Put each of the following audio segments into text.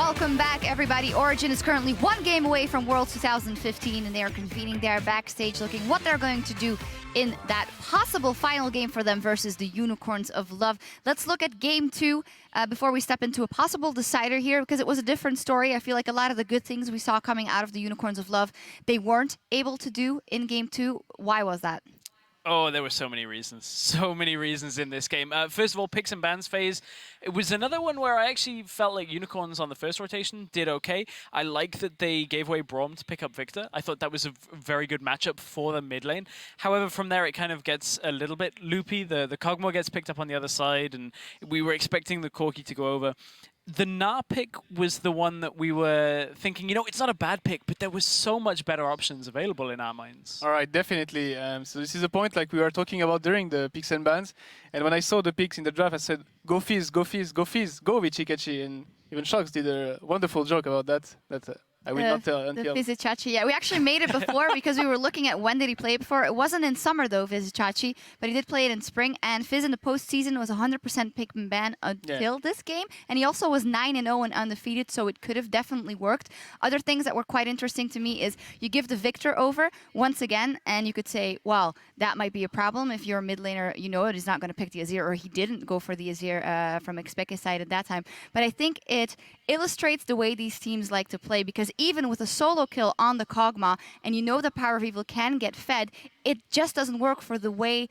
Welcome back, everybody. Origin is currently one game away from Worlds 2015, and they are convening there backstage, looking what they're going to do in that possible final game for them versus the Unicorns of Love. Let's look at Game 2 before we step into a possible decider here, because it was a different story. I feel like a lot of the good things we saw coming out of the Unicorns of Love, they weren't able to do in Game 2. Why was that? Oh, there were so many reasons in this game. First of all, picks and bans phase. It was another one where I actually felt like Unicorns on the first rotation did okay. I like that they gave away Braum to pick up Victor. I thought that was a very good matchup for the mid lane. However, from there it kind of gets a little bit loopy. The Kog'Maw gets picked up on the other side, and we were expecting the Corki to go over. The Gnar pick was the one that we were thinking, you know, it's not a bad pick, but there was so much better options available in our minds. All right, definitely. So this is a point like we were talking about during the picks and bans. And when I saw the picks in the draft, I said, go Fizz, go Fizz, go Fizz, go Vichikachi. And even Shox did a wonderful joke about that. I will not tell until... The Vizichachi, yeah. We actually made it before because we were looking at when did he play it before. It wasn't in summer, though, Vizichachi, but he did play it in spring. And Fizz in the postseason was 100% pick and ban until this game. And he also was 9-0 and undefeated, so it could have definitely worked. Other things that were quite interesting to me is you give the Victor over once again, and you could say, well, that might be a problem if you're a mid laner, you know it, he's not going to pick the Azir, or he didn't go for the Azir from Xpeke's side at that time. But I think it illustrates the way these teams like to play, because even with a solo kill on the Kog'Maw, and you know the Power of Evil can get fed, it just doesn't work for the way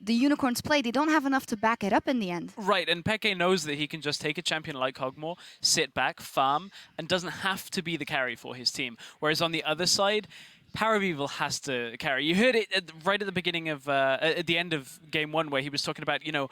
the Unicorns play. They don't have enough to back it up in the end. Right, and Peke knows that he can just take a champion like Kog'Maw, sit back, farm, and doesn't have to be the carry for his team. Whereas on the other side, Power of Evil has to carry. You heard it right at the beginning of, at the end of Game 1, where he was talking about, you know,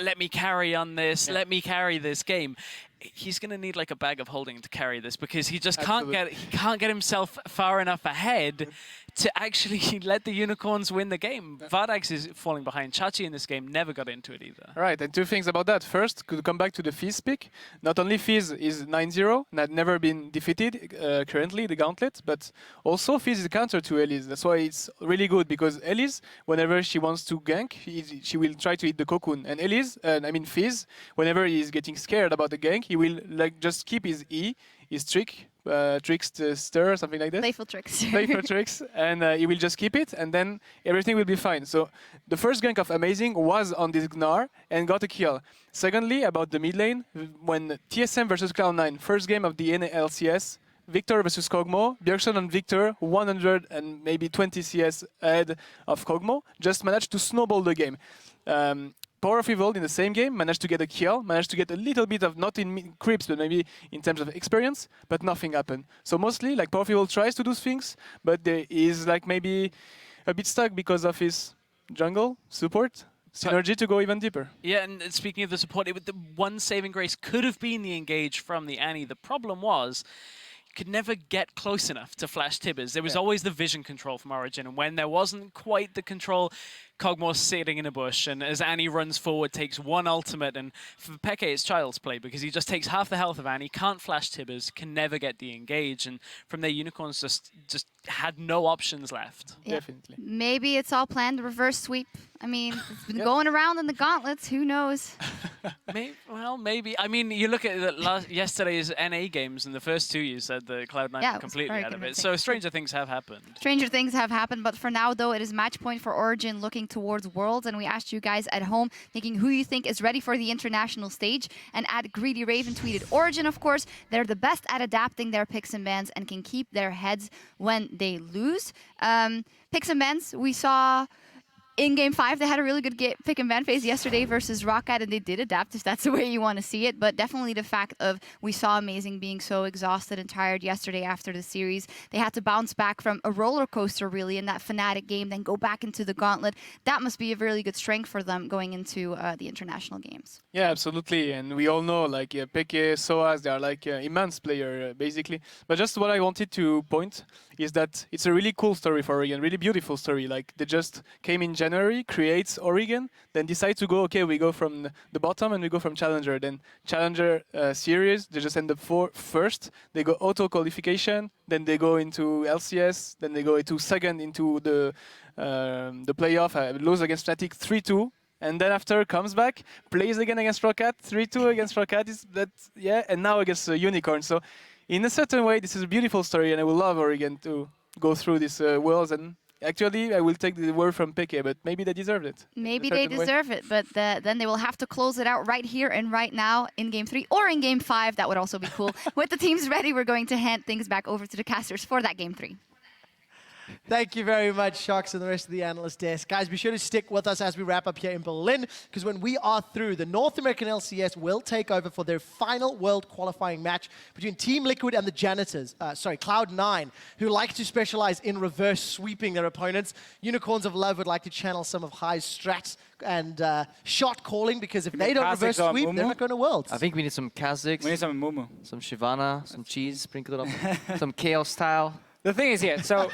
let me carry on this, let me carry this game. He's going to need like a bag of holding to carry this, because he just can't get himself far enough ahead to actually let the Unicorns win the game. Vardax is falling behind. Chachi in this game never got into it either. Right, and two things about that. First, could come back to the Fizz pick. Not only Fizz is 9-0, and had never been defeated currently, the Gauntlet, but also Fizz is a counter to Elise. That's why it's really good, because Elise, whenever she wants to gank, she will try to hit the Cocoon. And Elise, Fizz, whenever he's getting scared about the gank, he will like just keep his E, his trick, trickster, something like that. Playful tricks. Playful tricks, and he will just keep it, and then everything will be fine. So the first gank of Amazing was on this Gnar and got a kill. Secondly, about the mid lane, when TSM versus Cloud9, first game of the LCS, Victor versus Kog'Maw, Bjergsen and Victor, 100 and maybe 20 CS ahead of Kog'Maw, just managed to snowball the game. Power of Evil in the same game managed to get a kill, managed to get a little bit of, not in creeps, but maybe in terms of experience, but nothing happened. So mostly, like, Power of Evil tries to do things, but there is like maybe a bit stuck because of his jungle support. Synergy to go even deeper. Yeah, and speaking of the support, the one saving grace could have been the engage from the Annie. The problem was, could never get close enough to flash Tibbers. There was always the vision control from Origin, and when there wasn't quite the control, Kog'Maw's sitting in a bush, and as Annie runs forward, takes one ultimate, and for Peke it's child's play, because he just takes half the health of Annie, can't flash Tibbers, can never get the engage, and from there Unicorns just had no options left. Yeah. Definitely. Maybe it's all planned, reverse sweep. I mean, it's been going around in the gauntlets, who knows? Maybe. I mean, you look at yesterday's NA games, and the first two you said the Cloud9 were completely out of it. So stranger things have happened. Stranger things have happened, but for now, though, it is match point for Origin looking towards Worlds, and we asked you guys at home, thinking who you think is ready for the international stage, and at Greedy Raven tweeted Origin, of course. They're the best at adapting their picks and bans and can keep their heads when they lose. Picks and bans, we saw in Game 5, they had a really good pick and ban phase yesterday versus Rocket, and they did adapt, if that's the way you want to see it. But definitely the fact of we saw Amazing being so exhausted and tired yesterday after the series. They had to bounce back from a roller coaster, really, in that Fnatic game, then go back into the Gauntlet. That must be a really good strength for them going into the international games. Yeah, absolutely. And we all know, like, Peke, Soaz, they are like immense player, basically. But just what I wanted to point is that it's a really cool story for Oregon, really beautiful story. Like, they just came in January, creates Oregon, then decide to go, okay, we go from the bottom and we go from Challenger. Then Challenger series, they just end up first. They go auto qualification, then they go into LCS, then they go into second into the playoff, lose against Fnatic 3-2. And then after comes back, plays again against Rocket, 3-2 against Rocket, and now against Unicorn. So in a certain way, this is a beautiful story, and I would love Oregon to go through these worlds. And actually, I will take the word from Peke, but maybe they deserved it. Maybe they deserve it, but then they will have to close it out right here and right now in Game 3 or in Game 5. That would also be cool. With the teams ready, we're going to hand things back over to the casters for that Game 3. Thank you very much, Shocks, and the rest of the analyst desk. Guys, be sure to stick with us as we wrap up here in Berlin, because when we are through, the North American LCS will take over for their final world qualifying match between Team Liquid and the Janitors, Cloud9, who like to specialize in reverse sweeping their opponents. Unicorns of Love would like to channel some of High's strats and shot calling, because if they don't reverse sweep, they're not going to Worlds. I think we need some Kha'Zix. We need some Mumu. Some Shyvana, some cheese, sprinkle it on. Some Chaos style. The thing is here, so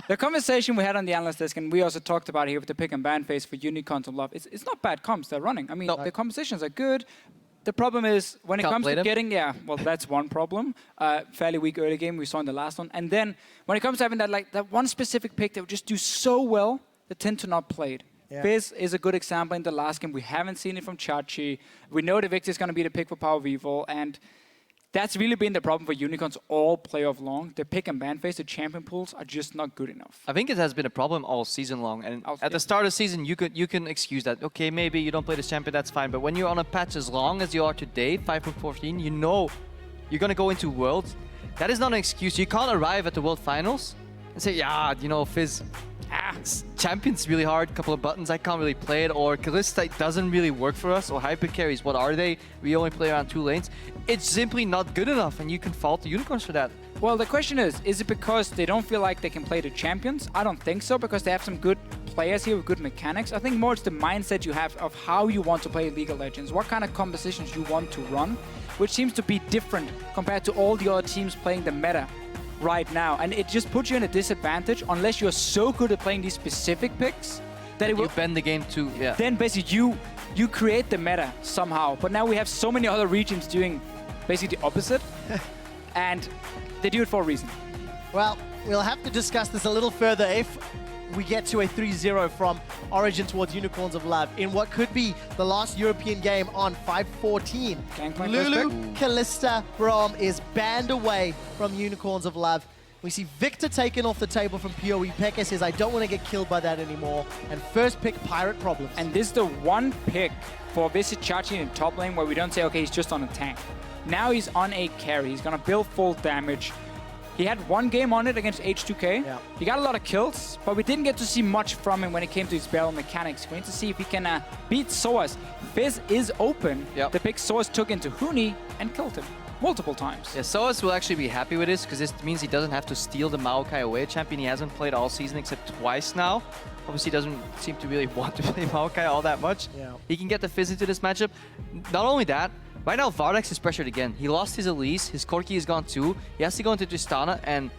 the conversation we had on the analyst desk, and we also talked about here with the pick and ban phase for Unicorns of Love, it's not bad comps they're running. I mean, the compositions are good. The problem is when it comes to getting, well, that's one problem. Fairly weak early game, we saw in the last one. And then when it comes to having that one specific pick that would just do so well, they tend to not play it. Yeah. Fizz is a good example in the last game. We haven't seen it from Chachi. We know the Victor is going to be the pick for Power Vivo, and that's really been the problem for Unicorns all playoff long. The pick and ban phase, the champion pools are just not good enough. I think it has been a problem all season long. And at the start of the season, you can excuse that. Okay, maybe you don't play this champion, that's fine. But when you're on a patch as long as you are today, 5.14, you know you're going to go into Worlds. That is not an excuse. You can't arrive at the World Finals and say, yeah, you know, Fizz, champion's really hard, couple of buttons, I can't really play it, or Kalista doesn't really work for us, or hyper carries, what are they? We only play around 2 lanes. It's simply not good enough, and you can fault the Unicorns for that. Well, the question is it because they don't feel like they can play the champions? I don't think so, because they have some good players here with good mechanics. I think more it's the mindset you have of how you want to play League of Legends, what kind of compositions you want to run, which seems to be different compared to all the other teams playing the meta right now, and it just puts you in a disadvantage unless you're so good at playing these specific picks that it will bend the game too. Yeah. Then basically you create the meta somehow. But now we have so many other regions doing basically the opposite, and they do it for a reason. Well, we'll have to discuss this a little further if we get to a 3-0 from Origin towards Unicorns of Love in what could be the last European game on 5/14. Lulu, Kalista, Braum is banned away from Unicorns of Love. We see Victor taken off the table from PoE. Pekka says, I don't want to get killed by that anymore. And first pick, Pirate problems. And this is the one pick for Visit Chachi in top lane where we don't say, okay, he's just on a tank. Now he's on a carry. He's going to build full damage. He had one game on it against H2K. Yeah. He got a lot of kills, but we didn't get to see much from him when it came to his battle mechanics. We need to see if he can beat Soaz. Fizz is open. Yep. The pick Soaz took into Huni and killed him multiple times. Yeah, Soaz will actually be happy with this because this means he doesn't have to steal the Maokai away. A champion he hasn't played all season except twice now. Obviously doesn't seem to really want to play Maokai all that much. Yeah. He can get the Fizz into this matchup. Not only that, right now, Vardax is pressured again. He lost his Elise, his Corki is gone too. He has to go into Tristana, and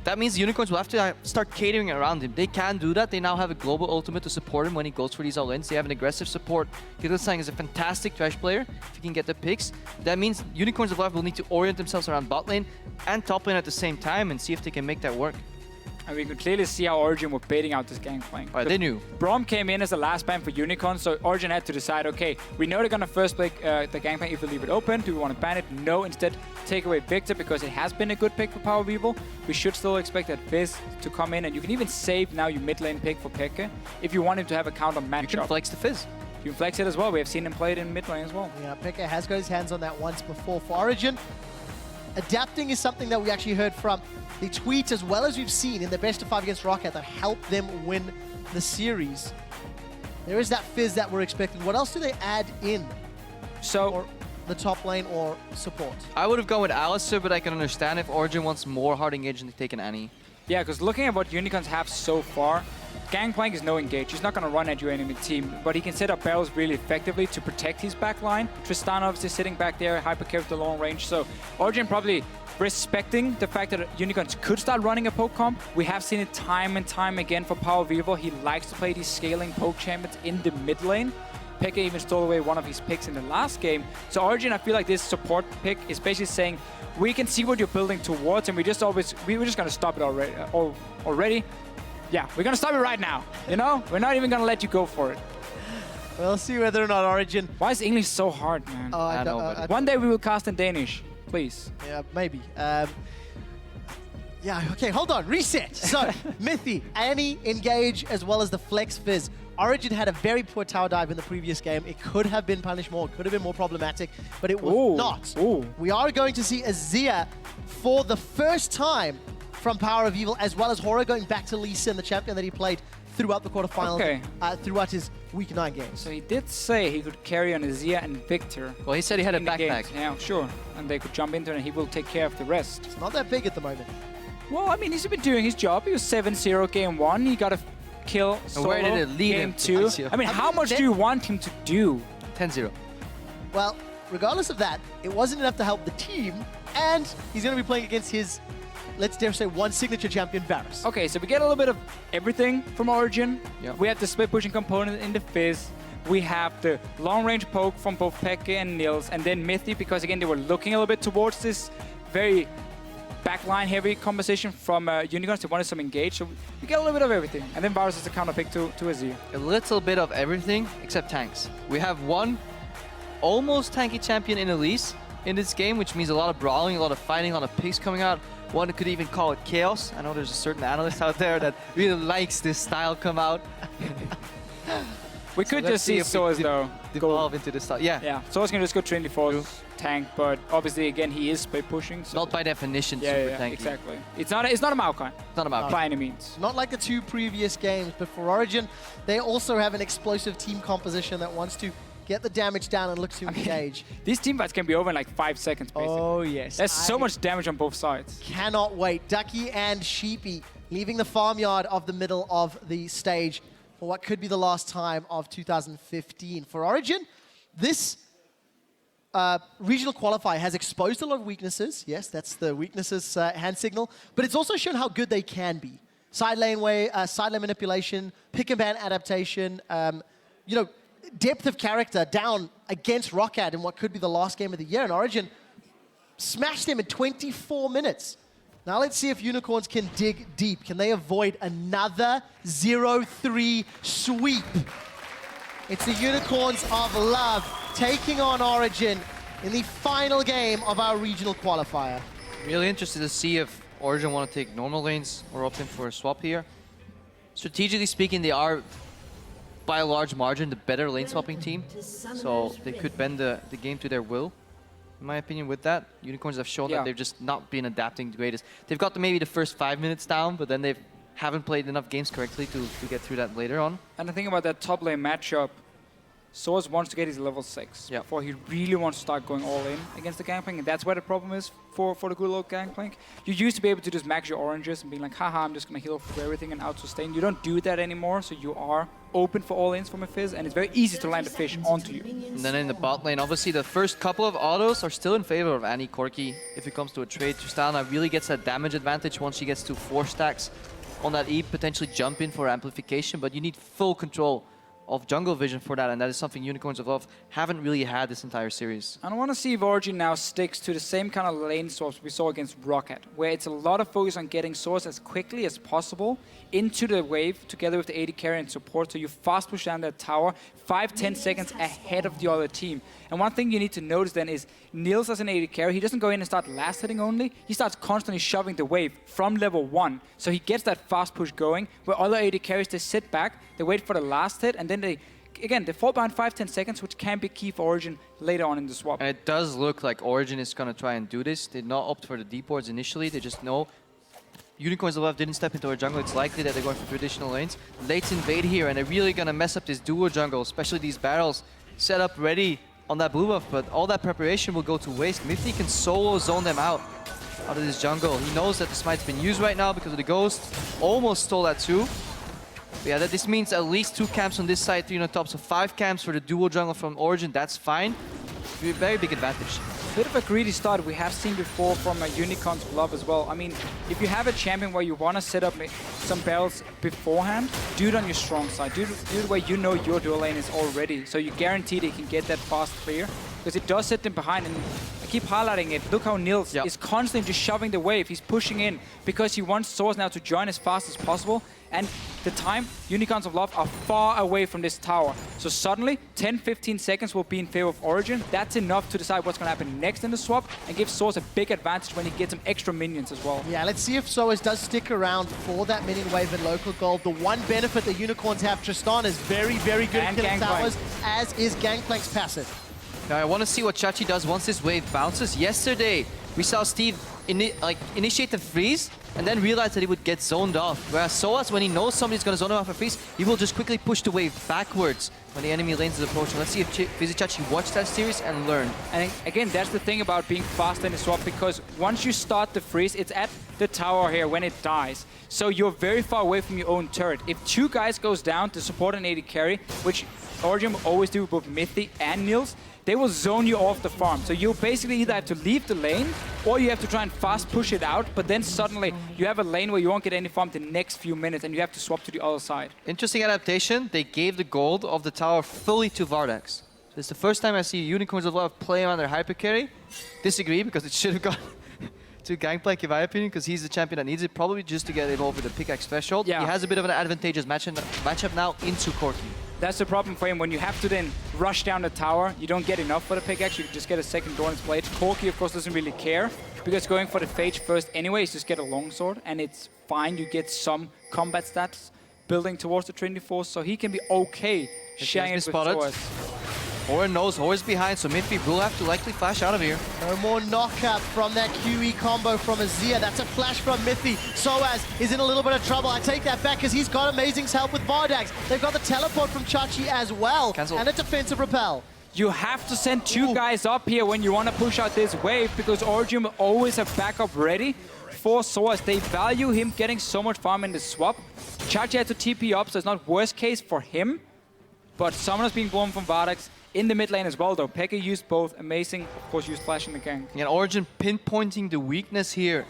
that means the Unicorns will have to start catering around him. They can do that. They now have a global ultimate to support him when he goes for these all-ins. They have an aggressive support. Hildesang is a fantastic trash player if he can get the picks. That means Unicorns of Life will need to orient themselves around bot lane and top lane at the same time and see if they can make that work. And we could clearly see how Origin were baiting out this gangplank. Right, they knew. Braum came in as the last ban for Unicorn, so Origin had to decide, okay, we know they're going to first play the gangplank if we leave it open. Do we want to ban it? No, instead take away Victor because it has been a good pick for Power Vivo. We should still expect that Fizz to come in, and you can even save now your mid lane pick for Pekka if you want him to have a counter matchup. You can flex the Fizz. You can flex it as well. We have seen him play it in mid lane as well. Yeah, Pekka has got his hands on that once before for Origin. Adapting is something that we actually heard from the tweets as well as we've seen in the best of 5 against Rocket that helped them win the series. There is that Fizz that we're expecting. What else do they add in for the top lane or support? I would have gone with Alistair, but I can understand if Origin wants more hard engage and they take an Annie. Yeah, because looking at what Unicorns have so far, Gangplank is no engage. He's not going to run at your enemy team, but he can set up barrels really effectively to protect his back line. Tristana obviously sitting back there, hypercarry with the long range. So Origin probably respecting the fact that Unicorns could start running a poke comp. We have seen it time and time again for Power Vivo. He likes to play these scaling poke champions in the mid lane. Pekka even stole away one of his picks in the last game. So Origin, I feel like this support pick is basically saying, we can see what you're building towards, and we're just going to stop it already. Yeah, we're going to stop it right now. You know, we're not even going to let you go for it. We'll see whether or not Origin... Why is English so hard, man? I know, don't- One day we will cast in Danish, please. Yeah, maybe. Yeah, okay, hold on. Reset. So, Mythy, Annie, Engage, as well as the Flex Fizz. Origin had a very poor tower dive in the previous game. It could have been punished more. It could have been more problematic, but it was not. Ooh. We are going to see Azir for the first time from Power of Evil, as well as Horror going back to Lee Sin, the champion that he played throughout the quarterfinals, throughout his Week 9 games. So he did say he could carry on Azir and Victor. Well, he said he had a in the backpack. games. Yeah, sure. And they could jump into it and he will take care of the rest. It's not that big at the moment. Well, I mean, he's been doing his job. He was 7-0 game 1. He got a kill solo where did it lead game him? 2. I mean, how much do you want him to do? 10-0. Well, regardless of that, it wasn't enough to help the team, and he's going to be playing against his, let's dare say, one signature champion, Varus. Okay, so we get a little bit of everything from Origin. Yep. We have the split pushing component in the Fizz. We have the long range poke from both Peke and Nils, and then Mythy, because again, they were looking a little bit towards this very backline heavy composition from Unicorns. They wanted some engage, so we get a little bit of everything. And then Varus is the counter pick to Azir. A little bit of everything except tanks. We have one almost tanky champion in Elise in this game, which means a lot of brawling, a lot of fighting, a lot of picks coming out. One could even call it chaos. I know there's a certain analyst out there that really likes this style come out. We could just see Soaz though. Devolve into this style. Yeah. Yeah, Soaz can just go train default tank, but obviously again he is split pushing. So Not by definition yeah, super yeah, tanky. exactly. It's not a Maokai It's not about by any means. Not like the two previous games, but for Origin, they also have an explosive team composition that wants to get the damage down and look to engage. These team fights can be over in like 5 seconds, basically. Oh, yes. There's so much damage on both sides. Cannot wait. Ducky and Sheepy leaving the farmyard of the middle of the stage for what could be the last time of 2015. For Origin, this regional qualifier has exposed a lot of weaknesses. Yes, that's the weaknesses hand signal. But it's also shown how good they can be. Side lane manipulation, pick and ban adaptation, you know, depth of character down against Roccat in what could be the last game of the year. And Origin smashed them in 24 minutes. Now let's see if Unicorns can dig deep. Can they avoid another 0-3 sweep? It's the Unicorns of Love taking on Origin in the final game of our regional qualifier. Really interested to see if Origin want to take normal lanes or opt in for a swap here. Strategically speaking, they are by a large margin the better lane swapping team, so they could bend the game to their will. In my opinion, with that, Unicorns have shown that they've just not been adapting the greatest. They've got maybe the first 5 minutes down, but then they haven't played enough games correctly to get through that later on. And the thing about that top lane matchup, Soaz wants to get his level 6 before he really wants to start going all in against the Gangplank, and that's where the problem is for the good old Gangplank. You used to be able to just max your oranges and be like, haha, I'm just going to heal for everything and out-sustain. You don't do that anymore, so you are open for all-ins from a Fizz, and it's very easy to land a fish onto you. And then in the bot lane, obviously the first couple of autos are still in favor of Annie Corki. If it comes to a trade, Tristana really gets that damage advantage once she gets to 4 stacks on that E, potentially jump in for amplification, but you need full control of jungle vision for that, and that is something Unicorns of Love haven't really had this entire series. And I want to see if Origin now sticks to the same kind of lane swaps we saw against Roccat, where it's a lot of focus on getting Source as quickly as possible into the wave together with the AD carry and support, so you fast push down that tower 5-10 seconds ahead of the other team. And one thing you need to notice then is Nils as an AD carry, he doesn't go in and start last hitting only, he starts constantly shoving the wave from level 1. So he gets that fast push going, where other AD carries, they sit back, they wait for the last hit, and then they fall behind 5-10 seconds, which can be key for Origin later on in the swap. And it does look like Origin is going to try and do this. They did not opt for the deep wards initially, they just know Unicorns of Love didn't step into our jungle, it's likely that they're going for traditional lanes. Let's invade here, and they're really going to mess up this duo jungle, especially these barrels set up ready on that blue buff, but all that preparation will go to waste. Mythy can solo zone them out of this jungle. He knows that the smite's been used right now because of the ghost. Almost stole that too. But yeah, this means at least 2 camps on this side, 3 on top, so 5 camps for the duo jungle from Origin, that's fine. Very big advantage. Bit of a greedy start we have seen before from Unicorns of Love as well. I mean, if you have a champion where you want to set up some barrels beforehand, do it on your strong side. Do it where you know your dual lane is already, so you guarantee they can get that fast clear. Because it does sit them behind, and keep highlighting it. Look how Niels is constantly just shoving the wave. He's pushing in because he wants Source now to join as fast as possible. And the time, Unicorns of Love are far away from this tower. So suddenly, 10-15 seconds will be in favor of Origin. That's enough to decide what's going to happen next in the swap and give Source a big advantage when he gets some extra minions as well. Yeah, let's see if Soas does stick around for that minion wave in local gold. The one benefit that Unicorns have, Tristan is very, very good at killing towers, as is Gangplank's passive. Now I want to see what Chachi does once this wave bounces. Yesterday, we saw Steve initiate the freeze and then realize that he would get zoned off. Whereas Soas, when he knows somebody's going to zone him off a freeze, he will just quickly push the wave backwards when the enemy lanes is approaching. Let's see if Vizichachi watched that series and learn. And again, that's the thing about being fast in the swap, because once you start the freeze, it's at the tower here when it dies. So you're very far away from your own turret. If 2 guys goes down to support an AD carry, which Origin will always do with both Mythy and Niels, they will zone you off the farm. So you basically either have to leave the lane or you have to try and fast push it out, but then suddenly you have a lane where you won't get any farm the next few minutes and you have to swap to the other side. Interesting adaptation. They gave the gold of the tower fully to Vardax. So it's the first time I see Unicorns of Love play on their hyper carry. Disagree, because it should have gone to Gangplank in my opinion, because he's the champion that needs it, probably just to get it over the pickaxe threshold. Yeah. He has a bit of an advantageous matchup now into Corki. That's the problem for him. When you have to then rush down the tower, you don't get enough for the pickaxe, you just get a second Doran's Blade. Corki, of course, doesn't really care, because going for the Phage first anyway is just get a longsword, and it's fine. You get some combat stats building towards the Trinity Force, so he can be okay sharing it with Soas. Horror knows Horror's behind, so Mythy will have to likely flash out of here. No more knockup from that QE combo from Azir. That's a flash from Mythy. Soaz is in a little bit of trouble. I take that back because he's got Amazing's help with Vardax. They've got the teleport from Chachi as well. Cancel. And a defensive repel. You have to send 2 guys up here when you want to push out this wave, because Origin will always have backup ready for Soaz. They value him getting so much farm in the swap. Chachi had to TP up, so it's not worst case for him. But Summoner's being blown from Vardax. In the mid lane as well, though. Pekka used both. Amazing, of course, used Flash in the gank. And Origin pinpointing the weakness here.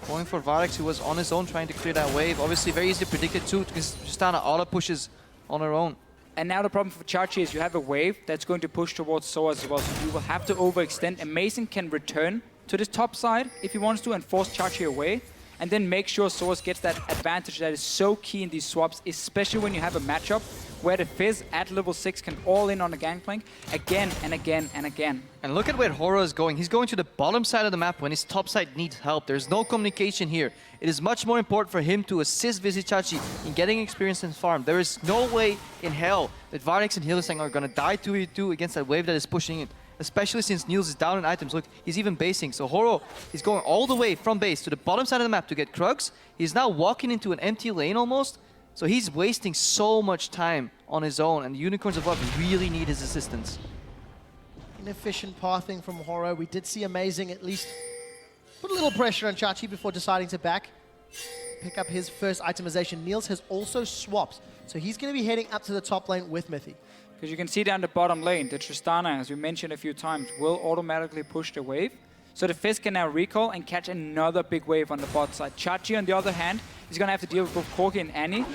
Going for Vardax, who was on his own trying to clear that wave. Obviously, very easy to predict it too, because Tristana auto pushes on her own. And now the problem for Chachi is you have a wave that's going to push towards Soaz as well. So you will have to overextend. Amazing can return to this top side if he wants to and force Chachi away. And then make sure Soaz gets that advantage that is so key in these swaps, especially when you have a matchup where the Fizz at level 6 can all in on the Gangplank again and again and again. And look at where Horror is going. He's going to the bottom side of the map when his top side needs help. There's no communication here. It is much more important for him to assist Vizichachi in getting experience in farm. There is no way in hell that Vardax and Hylissang are going to die 2v2 against that wave that is pushing in. Especially since Niels is down in items. Look, he's even basing. So Horo is going all the way from base to the bottom side of the map to get Krugs. He's now walking into an empty lane almost. So he's wasting so much time on his own, and the Unicorns of Love really need his assistance. Inefficient pathing from Horo. We did see Amazing at least put a little pressure on Chachi before deciding to pick up his first itemization. Niels has also swapped, so he's going to be heading up to the top lane with Mythy. Because you can see down the bottom lane, the Tristana, as we mentioned a few times, will automatically push the wave. So the Fizz can now recall and catch another big wave on the bot side. Chachi, on the other hand, is going to have to deal with both Corki and Annie.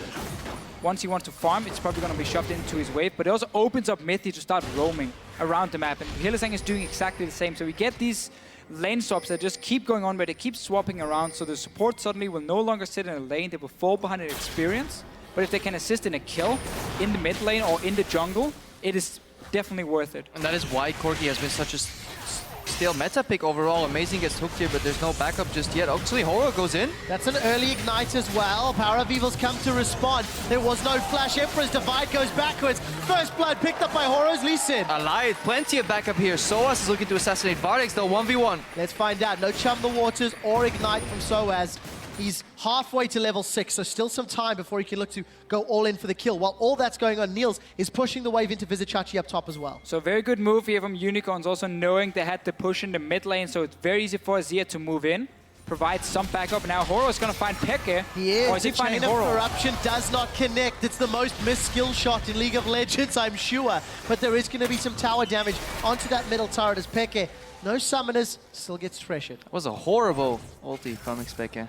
Once he wants to farm, it's probably going to be shoved into his wave, but it also opens up Mythy to start roaming around the map. And Hylissang is doing exactly the same. So we get these lane swaps that just keep going on, where they keep swapping around. So the support suddenly will no longer sit in a lane. They will fall behind an experience. But if they can assist in a kill in the mid lane or in the jungle, it is definitely worth it. And that is why Corki has been such a stale meta pick overall. Amazing gets hooked here, but there's no backup just yet. Actually, Horror goes in. That's an early ignite as well. Power of Evil's come to respond. There was no flash. Emperor's Divide goes backwards. First blood picked up by Horror's Lee Sin. Alive, plenty of backup here. Soaz is looking to assassinate Vardax though, 1v1. Let's find out. No Chum the Waters or ignite from Soaz. He's halfway to level 6, so still some time before he can look to go all in for the kill. While all that's going on, Niels is pushing the wave into Vizichachi up top as well. So very good move here from Unicorns, also knowing they had to push in the mid lane, so it's very easy for Azir to move in, provide some backup. Now Horo is going to find Pekka. He is. Or is he The finding Chain of Horo? Corruption does not connect. It's the most missed skill shot in League of Legends, I'm sure. But there is going to be some tower damage onto that middle turret as Pekka, no summoners, still gets pressured. That was a horrible ulti from Pekka.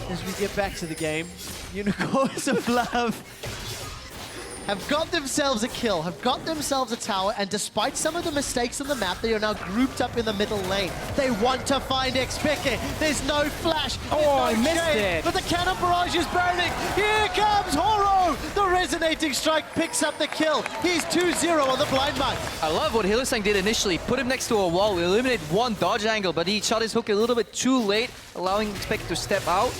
As we get back to the game, Unicorns of Love have got themselves a kill, have got themselves a tower, and despite some of the mistakes on the map, they are now grouped up in the middle lane. They want to find Xpeke. There's no flash. Oh, I no missed shade, it. but the cannon barrage is burning. Here comes Horo. The resonating strike picks up the kill. He's 2-0 on the blind mine. I love what Hylissang did initially. Put him next to a wall, eliminate one dodge angle, but he shot his hook a little bit too late, allowing Xpeke to step out.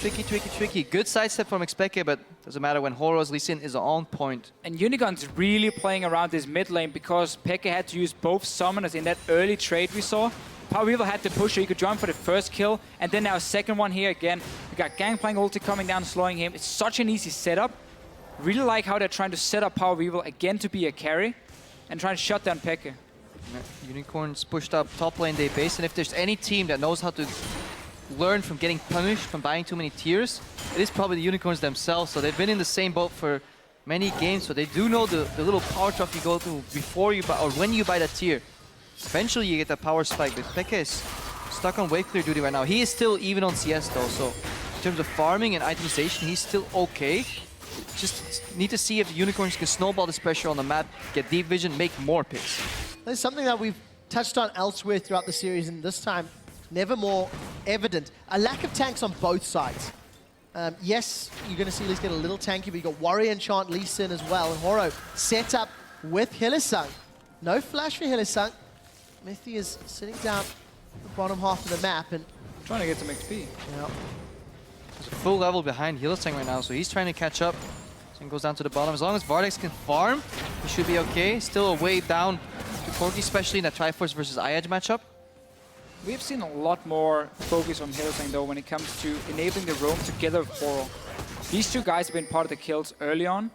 Tricky. Good sidestep from Xpeke, but doesn't matter when Horo's Lee Sin is on point. And Unicorn's really playing around this mid lane because Pekka had to use both summoners in that early trade we saw. Power Weaver had to push so he could jump for the first kill, and then now second one here again. We got Gangplank ulti coming down, slowing him. It's such an easy setup. Really like how they're trying to set up Power Weaver again to be a carry and trying to shut down Pekka. Unicorns pushed up top lane day base, and if there's any team that knows how to learn from getting punished from buying too many tiers, it is probably the Unicorns themselves. So they've been in the same boat for many games, so they do know the little power drop you go through before you buy, or when you buy that tier. Eventually you get that power spike, but Pekka is stuck on wave clear duty right now. He is still even on CS though, so in terms of farming and itemization, he's still okay. Just need to see if the Unicorns can snowball this pressure on the map, get deep vision, make more picks. There's something that we've touched on elsewhere throughout the series, and this time never more evident. A lack of tanks on both sides. Yes, you're going to see Lee's get a little tanky, but you got Warrior Enchant Lee Sin as well. And Horo set up with Hylissang. No flash for Hylissang. Mithy is sitting down the bottom half of the map and Trying to get some XP. yeah. There's a full level behind Hylissang right now, so he's trying to catch up. So he goes down to the bottom. As long as Vardex can farm, he should be okay. Still a way down to Corki, especially in that Triforce versus iEdge matchup. We've seen a lot more focus on Hylissang though when it comes to enabling the roam together with Horo. These two guys have been part of the kills early on,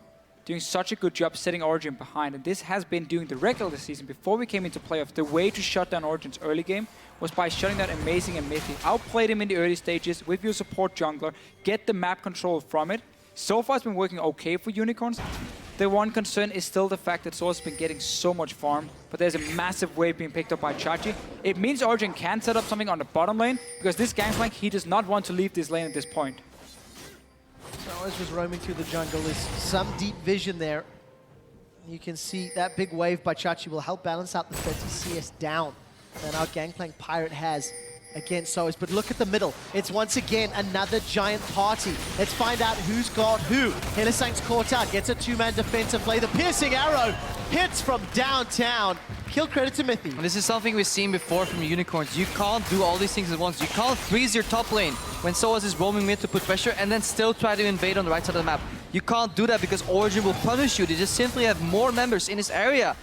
doing such a good job setting Origin behind, and this has been during the regular season before we came into playoff. The way to shut down Origin's early game was by shutting down Amazing and Mithy. Outplayed him in the early stages with your support jungler, get the map control from it. So far it's been working okay for Unicorns. The one concern is still the fact that Soul's been getting so much farm, but there's a massive wave being picked up by Chachi. It means Origin can set up something on the bottom lane, because this Gangplank, he does not want to leave this lane at this point. Always was roaming through the jungle. There's some deep vision there. You can see that big wave by Chachi will help balance out the 30 CS down that our Gangplank Pirate has against Soas. But look at the middle. It's once again another giant party. Let's find out who's got who. Hylissang's caught out, gets a two-man defensive play. The piercing arrow hits from downtown. Kill credit to Mithy. And this is something we've seen before from Unicorns. You can't do all these things at once. You can't freeze your top lane when Soas is roaming mid to put pressure and then still try to invade on the right side of the map. You can't do that because Origin will punish you. They just simply have more members in this area.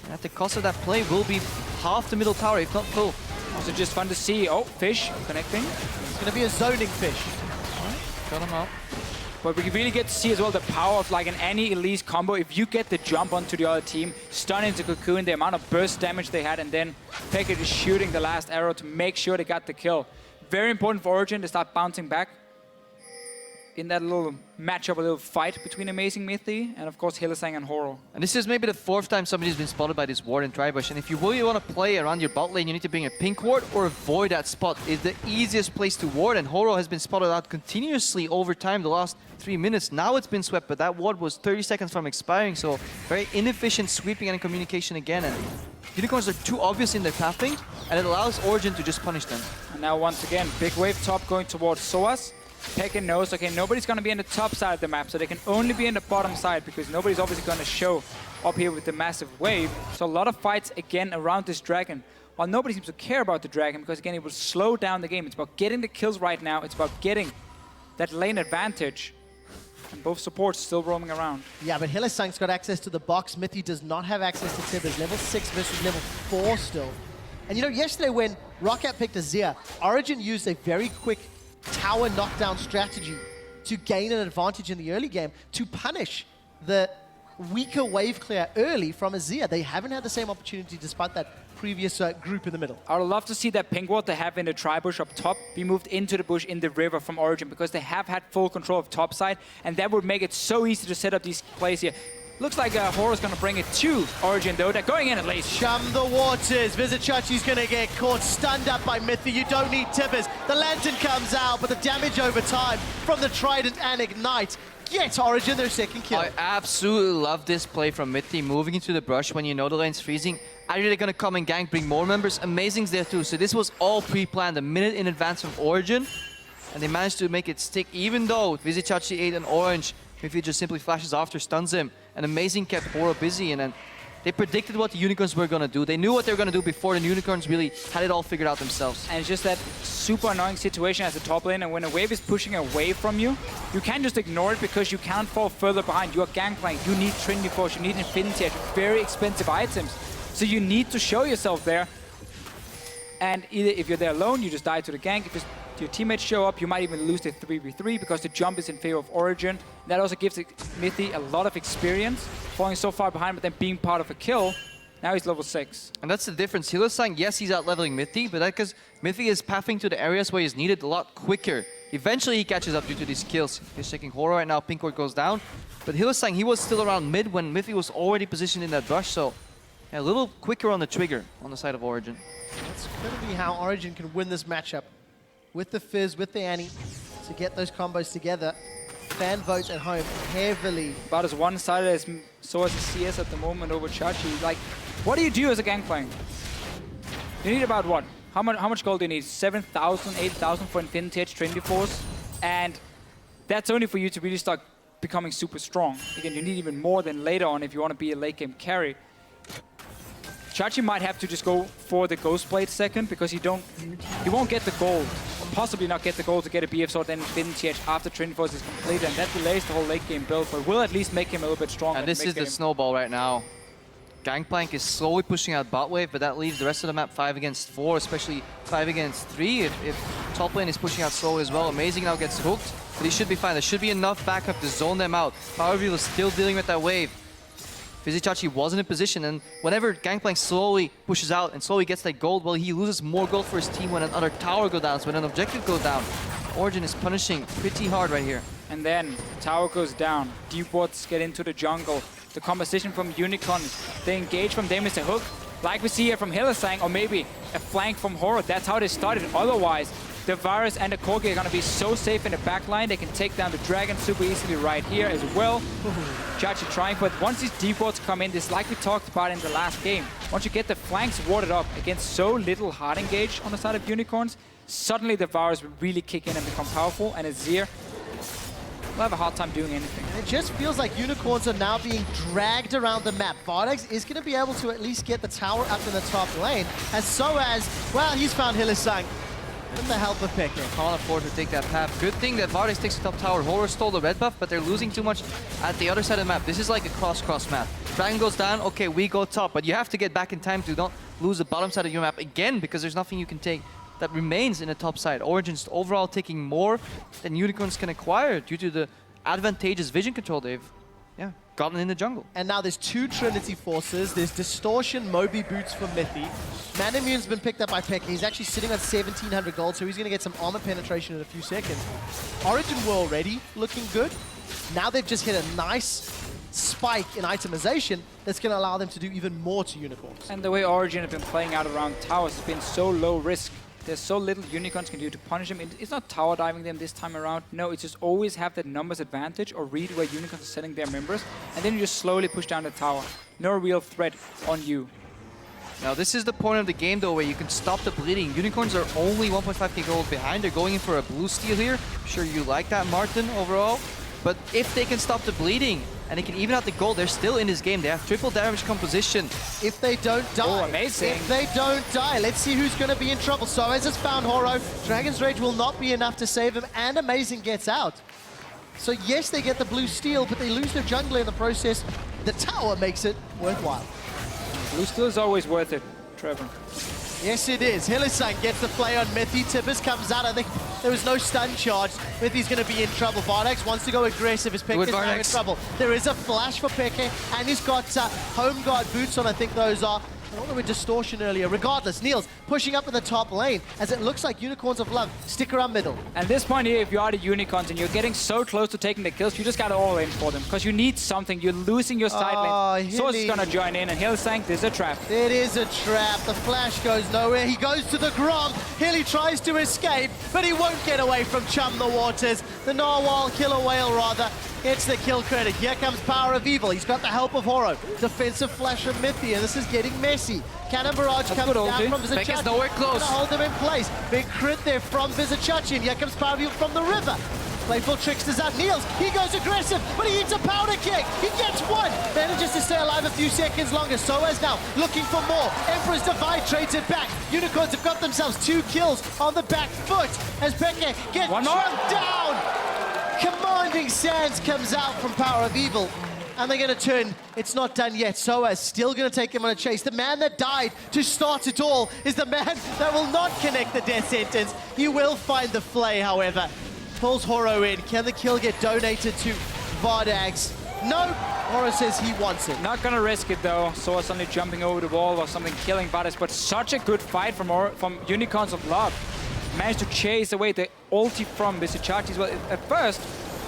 And at the cost of that play will be half the middle tower, if not full. Also just fun to see. Oh, Fish connecting. It's going to be a zoning Fish. Got him out. But we really get to see as well the power of like an any Elise combo. If you get the jump onto the other team, stun into Cocoon, the amount of burst damage they had, and then Pekka just shooting the last arrow to make sure they got the kill. Very important for Origin to start bouncing back in that little matchup, a little fight between Amazing Mithy and of course Hylissang and Horo. And this is maybe the fourth time somebody's been spotted by this ward in Tribush. And if you really want to play around your bot lane, you need to bring a pink ward or avoid that spot. It's the easiest place to ward, and Horo has been spotted out continuously over time the last 3 minutes. Now it's been swept, but that ward was 30 seconds from expiring, so very inefficient sweeping and communication again. And Unicorns are too obvious in their pathing, and it allows Origin to just punish them. And now once again, big wave top going towards Soas. Pekka knows, okay, nobody's going to be in the top side of the map, so they can only be in the bottom side because nobody's obviously going to show up here with the massive wave. So a lot of fights again around this dragon. While nobody seems to care about the dragon because again, it will slow down the game. It's about getting the kills right now. It's about getting that lane advantage. And both supports still roaming around. Yeah, but Hylissang's got access to the box. Mithy does not have access to Tibbers. Level 6 versus level 4 still. And you know, yesterday when Roccat picked Azir, Origin used a very quick tower knockdown strategy to gain an advantage in the early game to punish the weaker wave clear early from Azir. They haven't had the same opportunity despite that previous group in the middle. I would love to see that pink ward they have in the tri-bush up top be moved into the bush in the river from Origin because they have had full control of top side, and that would make it so easy to set up these plays here. Looks like Horo's going to bring it to Origin, though. They're going in at least. Shum the waters. Vizichachi's going to get caught, stunned up by Mithy. You don't need Tibbers. The Lantern comes out, but the damage over time from the Trident and Ignite get Origin their second kill. I absolutely love this play from Mithy, moving into the brush when you know the lane's freezing. Either they're going to come and gank, bring more members. Amazing's there too. So this was all pre-planned, a minute in advance from Origin. And they managed to make it stick, even though Vizichachi ate an orange. Mithy just simply flashes after, stuns him. And Amazing kept Horo busy. And then they predicted what the Unicorns were going to do. They knew what they were going to do before the Unicorns really had it all figured out themselves. And it's just that super annoying situation as a top lane, and when a wave is pushing away from you, you can't just ignore it because you can't fall further behind. You are gangplank, you need Trinity Force, you need Infinity Edge, very expensive items. So you need to show yourself there. And either if you're there alone, you just die to the gank. If your teammates show up, you might even lose the 3v3 because the jump is in favor of Origin. That also gives Mithy a lot of experience, falling so far behind, but then being part of a kill. Now he's level 6. And that's the difference. Hylissang, yes, he's out-leveling Mithy, but that's because Mithy is pathing to the areas where he's needed a lot quicker. Eventually, he catches up due to these kills. He's checking Horo right now, Pink Ward goes down. But Hylissang, he was still around mid when Mithy was already positioned in that brush, so yeah, a little quicker on the trigger on the side of Origin. That's going to be how Origin can win this matchup. With the Fizz, with the Annie, to get those combos together. Fan votes at home heavily. About as one-sided as so as a CS at the moment over Chachi. Like, what do you do as a gangplank? You need about what? How much gold do you need? 7,000, 8,000 for Infinity Edge, Trinity Force, and that's only for you to really start becoming super strong. Again, you need even more than later on if you want to be a late game carry. Chachi might have to just go for the Ghost Blade second because he won't get the gold, or possibly not get the gold to get a BF Sword and Infinity Edge after Trinity Force is completed, and that delays the whole late game build, but will at least make him a little bit stronger. And this is the snowball right now. Gangplank is slowly pushing out bot wave, but that leaves the rest of the map 5 against 4, especially 5 against 3 if top lane is pushing out slowly as well. Amazing now gets hooked, but he should be fine. There should be enough backup to zone them out. Powerville is still dealing with that wave. Vizichachi wasn't in position, and whenever Gangplank slowly pushes out and slowly gets that gold, well, he loses more gold for his team when another tower goes down, so when an objective goes down. Origin is punishing pretty hard right here. And then tower goes down, deep wards get into the jungle. The composition from Unicorn, they engage from them is a hook, like we see here from Hylissang, or maybe a flank from Horo. That's how they started. Otherwise, the Virus and the Corgi are going to be so safe in the back line. They can take down the Dragon super easily right here as well. Chachi trying, but once these deep wards come in, this like we talked about in the last game, once you get the flanks warded up against so little hard engage on the side of Unicorns, suddenly the Virus will really kick in and become powerful, and Azir will have a hard time doing anything. And it just feels like Unicorns are now being dragged around the map. Vardex is going to be able to at least get the tower up in the top lane, well, he's found Hylissang. With the help of Peke. Can't afford to take that path. Good thing that Vardex takes the top tower. Horror stole the red buff, but they're losing too much at the other side of the map. This is like a cross map. Dragon goes down, okay, we go top, but you have to get back in time to not lose the bottom side of your map again, because there's nothing you can take that remains in the top side. Origin's overall taking more than Unicorns can acquire due to the advantageous vision control they've gotten in the jungle. And now there's 2 Trinity Forces. There's Distortion, Moby Boots for Mithy. Manimmune's been picked up by Peke. He's actually sitting on 1,700 gold, so he's going to get some armor penetration in a few seconds. Origin were already looking good. Now they've just hit a nice spike in itemization that's going to allow them to do even more to Unicorns. And the way Origin have been playing out around towers has been so low risk. There's so little Unicorns can do to punish them. It's not tower diving them this time around. No, it's just always have that numbers advantage or read where Unicorns are setting their members, and then you just slowly push down the tower. No real threat on you. Now this is the point of the game though where you can stop the bleeding. Unicorns are only 1.5k gold behind. They're going in for a blue steal here. I'm sure you like that, Martin, overall. But if they can stop the bleeding and they can even out the gold, they're still in this game. They have triple damage composition. If they don't die. Oh, amazing. If they don't die, let's see who's going to be in trouble. Soaz has found Horo. Dragon's Rage will not be enough to save him, and Amazing gets out. So yes, they get the blue steal, but they lose their jungler in the process. The tower makes it worthwhile. Blue steal is always worth it, Trevor. Yes, it is. Hylissang gets the play on Mithy. Tibbers comes out. I think there was no stun charge. Mithy's going to be in trouble. Vardex wants to go aggressive. His Peke is now in trouble. There is a flash for Peke, and he's got home guard boots on, I think those are. I don't know with Distortion earlier. Regardless, Niels pushing up in the top lane as it looks like Unicorns of Love stick around middle. At this point here, if you are the Unicorns and you're getting so close to taking the kills, you just got to all in for them because you need something. You're losing your side lane. Source is going to join in, and Hylissang, there's a trap. It is a trap. The flash goes nowhere. He goes to the Grom. Hilly tries to escape, but he won't get away from Chum the Waters. The Narwhal, Killer Whale rather, gets the kill credit. Here comes Power of Evil. He's got the help of Horo. Defensive flash from Mythia. This is getting messy. Cannon Barrage comes down from Vizichachi. Becca's nowhere close. Hold him in place. Big crit there from Vizichachi. And here comes Power of Evil from the river. Playful Trickster's out. Niels, he goes aggressive, but he eats a powder kick. He gets one. Manages to stay alive a few seconds longer. Soaz now looking for more. Emperor's Divide trades it back. Unicorns have got themselves 2 kills on the back foot as Becca gets struck down. Commanding Sands comes out from Power of Evil. And they're going to turn. It's not done yet. Soaz still going to take him on a chase. The man that died to start it all is the man that will not connect the death sentence. He will find the flay, however. Pulls Horo in. Can the kill get donated to Vardags? No. Horo says he wants it. Not gonna risk it though. Soaz suddenly jumping over the wall or something, killing Vardags. But such a good fight from Unicorns of Love. Managed to chase away the ulti from Vizichachi as well. At first,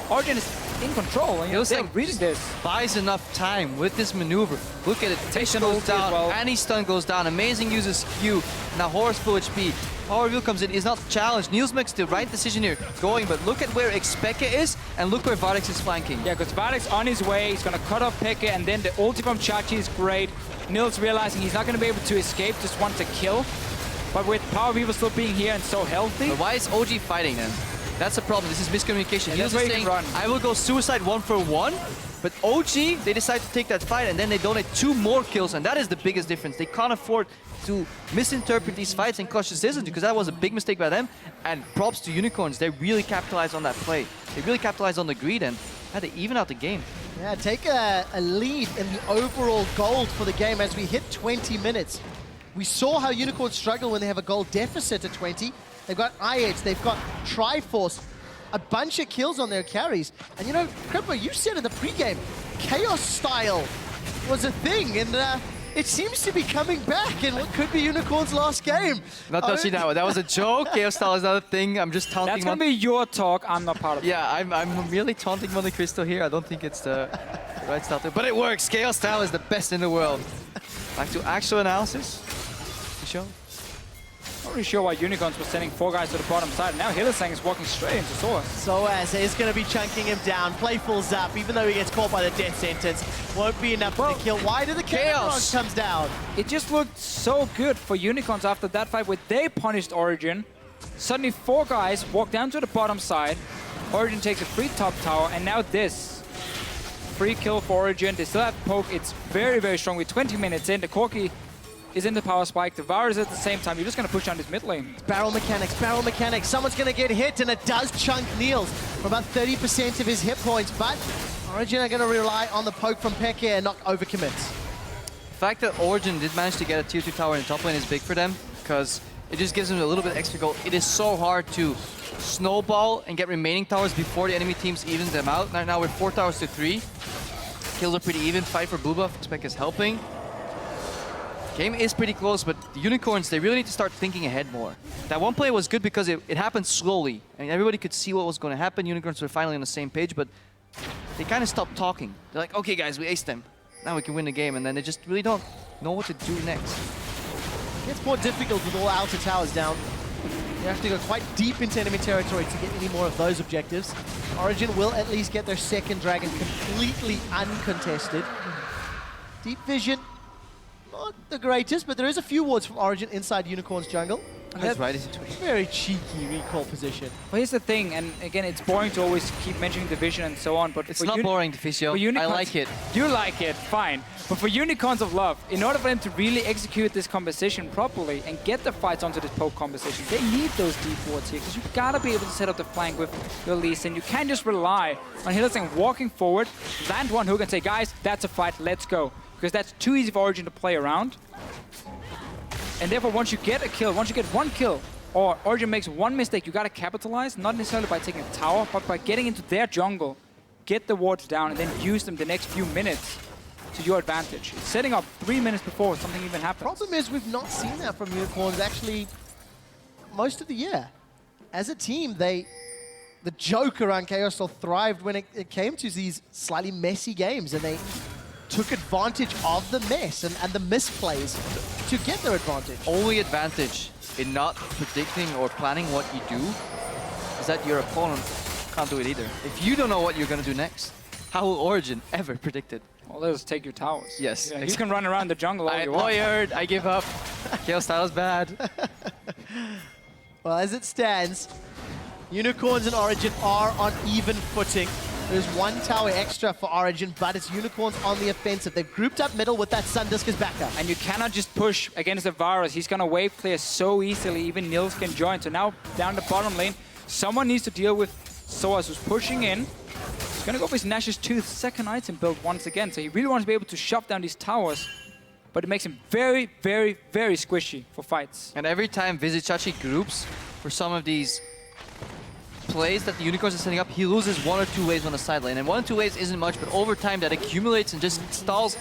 Origin is in control. And they're reading this. Buys enough time with this maneuver. Look at it. Tension goes down. Anti-stun goes down. Amazing uses Q. Now Horus full HP. Power Reveal comes in, is not challenged. Niels makes the right decision here, going, but look at where Xpeke is, and look where Vardags is flanking. Yeah, because Vardags on his way, he's gonna cut off Peke, and then the ulti from Chachi is great. Niels realizing he's not gonna be able to escape, just wants a kill. But with Power Reveal still being here and so healthy. But why is OG fighting then? That's the problem, this is miscommunication. Niels is saying, I will go suicide 1-for-1, but OG, they decide to take that fight, and then they donate 2 more kills, and that is the biggest difference. They can't afford to misinterpret these fights and cause decisions, because that was a big mistake by them. And props to Unicorns, they really capitalized on that play. They really capitalized on the greed and had to even out the game. Yeah, take a lead in the overall gold for the game as we hit 20 minutes. We saw how Unicorns struggle when they have a gold deficit at 20. They've got IH, they've got Triforce, a bunch of kills on their carries. And you know, Cripper, you said in the pregame, Chaos style was a thing, and it seems to be coming back in what could be Unicorn's last game. Not touching that one. That was a joke. Chaos style is not a thing. I'm just taunting. That's gonna be your talk. I'm not part of it. Yeah, I'm really taunting Monte Cristo here. I don't think it's the right style to, but it works. Chaos style is the best in the world. Back to actual analysis. Show. Not really sure why Unicorns were sending 4 guys to the bottom side. Now Hillesang is walking straight into Soaz. Soaz is going to be chunking him down. Playful's up, even though he gets caught by the death sentence. Won't be enough for the kill. Why did the Chaos comes down? It just looked so good for Unicorns after that fight where they punished Origin. Suddenly 4 guys walk down to the bottom side. Origin takes a free top tower, and now this. Free kill for Origin. They still have poke. It's very, very strong. With 20 minutes in, the Corki is in the power spike. The Var is at the same time. You're just going to push on this mid lane. Barrel mechanics, barrel mechanics. Someone's going to get hit, and it does chunk Niels for about 30% of his hit points. But Origin are going to rely on the poke from Peke and not overcommits. The fact that Origin did manage to get a tier 2 tower in the top lane is big for them, because it just gives them a little bit extra gold. It is so hard to snowball and get remaining towers before the enemy teams even them out. Now we're 4 towers to 3. Kills are pretty even. Fight for blue buff. Spec is helping. Game is pretty close, but the Unicorns, they really need to start thinking ahead more. That one play was good because it happened slowly. I mean, everybody could see what was going to happen. Unicorns were finally on the same page, but they kind of stopped talking. They're like, okay guys, we aced them. Now we can win the game, and then they just really don't know what to do next. It's more difficult with all outer towers down. You have to go quite deep into enemy territory to get any more of those objectives. Origin will at least get their second dragon completely uncontested. Deep vision. Not the greatest, but there is a few wards from Origin inside Unicorn's jungle. That's right, into it. Very cheeky recall position. Well, here's the thing, and again, it's boring to always keep mentioning division and so on, but it's not boring, Deficio. I like it. You like it, fine. But for Unicorns of Love, in order for them to really execute this composition properly and get the fights onto this poke composition, they need those deep wards here, because you've got to be able to set up the flank with your Lee Sin. You can't just rely on Hillesang walking forward, land one hook and say, guys, that's a fight, let's go. Because that's too easy for Origin to play around. And therefore, once you get a kill, once you get 1 kill, or Origin makes 1 mistake, you gotta capitalize, not necessarily by taking a tower, but by getting into their jungle, get the wards down, and then use them the next few minutes to your advantage. It's setting up 3 minutes before something even happens. Problem is, we've not seen that from Unicorns actually most of the year. As a team, the joke around Chaos Steel thrived when it came to these slightly messy games, and they took advantage of the mess and the misplays to get their advantage. Only advantage in not predicting or planning what you do is that your opponent can't do it either. If you don't know what you're going to do next, How will Origin ever predict it? Well, let's take your towers. Yes. Yeah, you can run around the jungle all you want. Lawyered, I give up. Kill style's bad. Well, as it stands, Unicorns and Origin are on even footing. There's one tower extra for Origin, but it's Unicorns on the offensive. They've grouped up middle with that Sun Disc as backup. And you cannot just push against the Varus. He's going to wave clear so easily, even Nils can join. So now down the bottom lane, someone needs to deal with Soaz, who's pushing in. He's going to go for his Nash's Tooth second item build once again. So he really wants to be able to shove down these towers. But it makes him very, very, very squishy for fights. And every time Vizichachi groups for some of these plays that the Unicorns are setting up, he loses 1 or 2 waves on the side lane. And 1 or 2 waves isn't much, but over time that accumulates and just stalls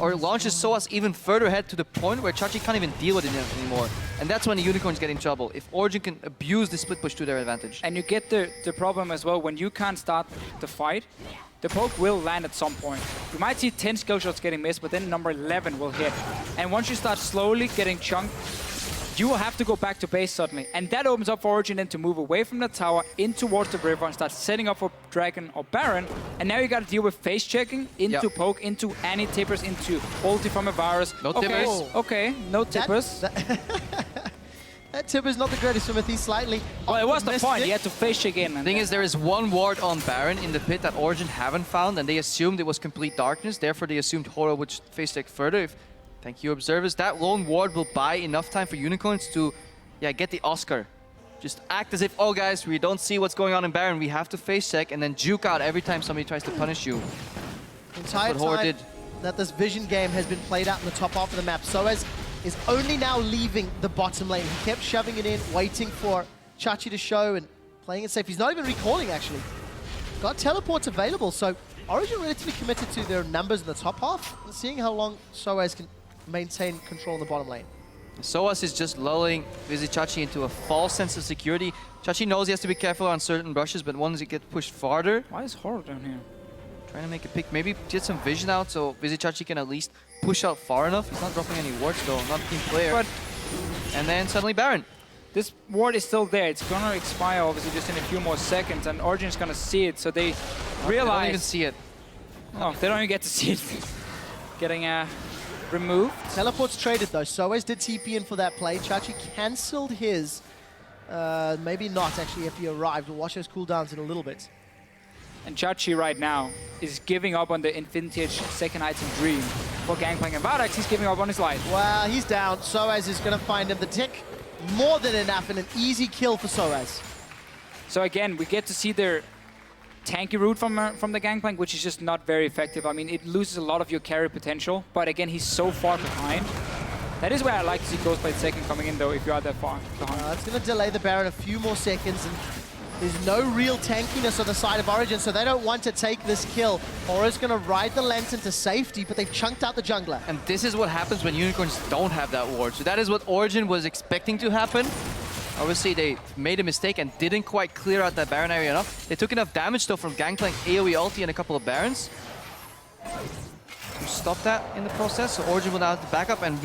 or launches Soaz even further ahead to the point where Chachi can't even deal with it anymore. And that's when the Unicorns get in trouble, if Origin can abuse the split push to their advantage. And you get the problem as well, when you can't start the fight, the poke will land at some point. You might see 10 skill shots getting missed, but then number 11 will hit. And once you start slowly getting chunked, you will have to go back to base suddenly. And that opens up for Origin then to move away from the tower in towards the river and start setting up for Dragon or Baron. And now you got to deal with face checking into poke, into anti-tippers, into ulti from a Varus. No tippers. Okay, no tippers. That tipper's not the greatest for Mathias slightly. Well, it was the point. He had to face check in. The thing is, there is one ward on Baron in the pit that Origin haven't found, and they assumed it was complete darkness. Therefore, they assumed Horo would face check further. Thank you, observers. That lone ward will buy enough time for Unicorns to, get the Oscar. Just act as if, oh guys, we don't see what's going on in Baron. We have to face check and then juke out every time somebody tries to punish you. Entire time that this vision game has been played out in the top half of the map, Soaz is only now leaving the bottom lane. He kept shoving it in, waiting for Chachi to show and playing it safe. He's not even recalling, actually. Got teleports available, so Origin relatively committed to their numbers in the top half, and seeing how long Soaz can maintain control in the bottom lane. Soaz is just lulling Vizichachi into a false sense of security. Chachi knows he has to be careful on certain rushes, but once he gets pushed farther... Why is Horo down here? Trying to make a pick, maybe get some vision out so Vizichachi can at least push out far enough. He's not dropping any wards though, not team player. But and then suddenly Baron. This ward is still there. It's gonna expire obviously just in a few more seconds, and Origin's gonna see it, so they realize... They don't even see it. Oh, they don't even get to see it. Getting removed. Teleports traded though. Soaz did TP in for that play. Chachi cancelled his. Maybe not actually if he arrived. We'll watch those cooldowns in a little bit. And Chachi right now is giving up on the Infinity Edge second item dream for Gangplank, and Vadax, he's giving up on his life. Well, he's down. Soaz is going to find him the tick. More than enough and an easy kill for Soaz. So again, we get to see their tanky route from the Gangplank, which is just not very effective. I mean, it loses a lot of your carry potential, but again, he's so far behind. That is where I like to see Ghostblade second coming in, though, if you are that far behind. It's going to delay the Baron a few more seconds, and there's no real tankiness on the side of Origin, so they don't want to take this kill. Aura's going to ride the Lantern to safety, but they've chunked out the jungler. And this is what happens when Unicorns don't have that ward. So that is what Origin was expecting to happen. Obviously, they made a mistake and didn't quite clear out that Baron area enough. They took enough damage, though, from Gangplank, AoE ulti, and a couple of Barons to stop that in the process. So Origin will now have to back up and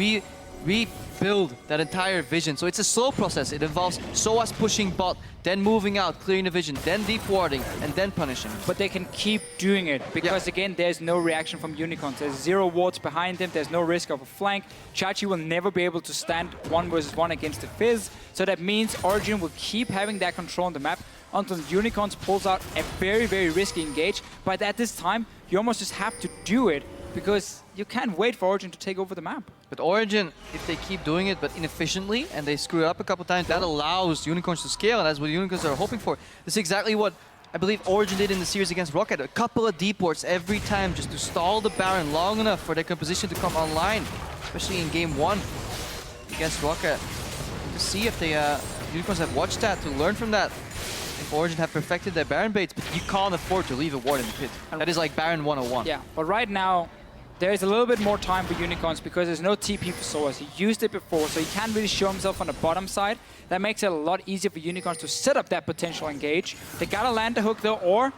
rebuild that entire vision. So it's a slow process. It involves Soaz pushing bot, then moving out, clearing the vision, then deep warding, and then punishing. But they can keep doing it because, again, there's no reaction from Unicorns. There's 0 wards behind them. There's no risk of a flank. Chachi will never be able to stand 1 versus 1 against the Fizz. So that means Origin will keep having that control on the map until Unicorns pulls out a very, very risky engage. But at this time, you almost just have to do it because you can't wait for Origin to take over the map. But Origin, if they keep doing it but inefficiently and they screw it up a couple times, that allows Unicorns to scale, and that's what Unicorns are hoping for. This is exactly what I believe Origin did in the series against Rocket. A couple of deep wards every time just to stall the Baron long enough for their composition to come online, especially in game 1 against Rocket. To see if the Unicorns have watched that, to learn from that. If Origin have perfected their Baron baits, but you can't afford to leave a ward in the pit. That is like Baron 101. Yeah, but right now, there is a little bit more time for Unicorns because there's no TP for Soaz. He used it before, so he can't really show himself on the bottom side. That makes it a lot easier for Unicorns to set up that potential engage. They gotta land the hook though, or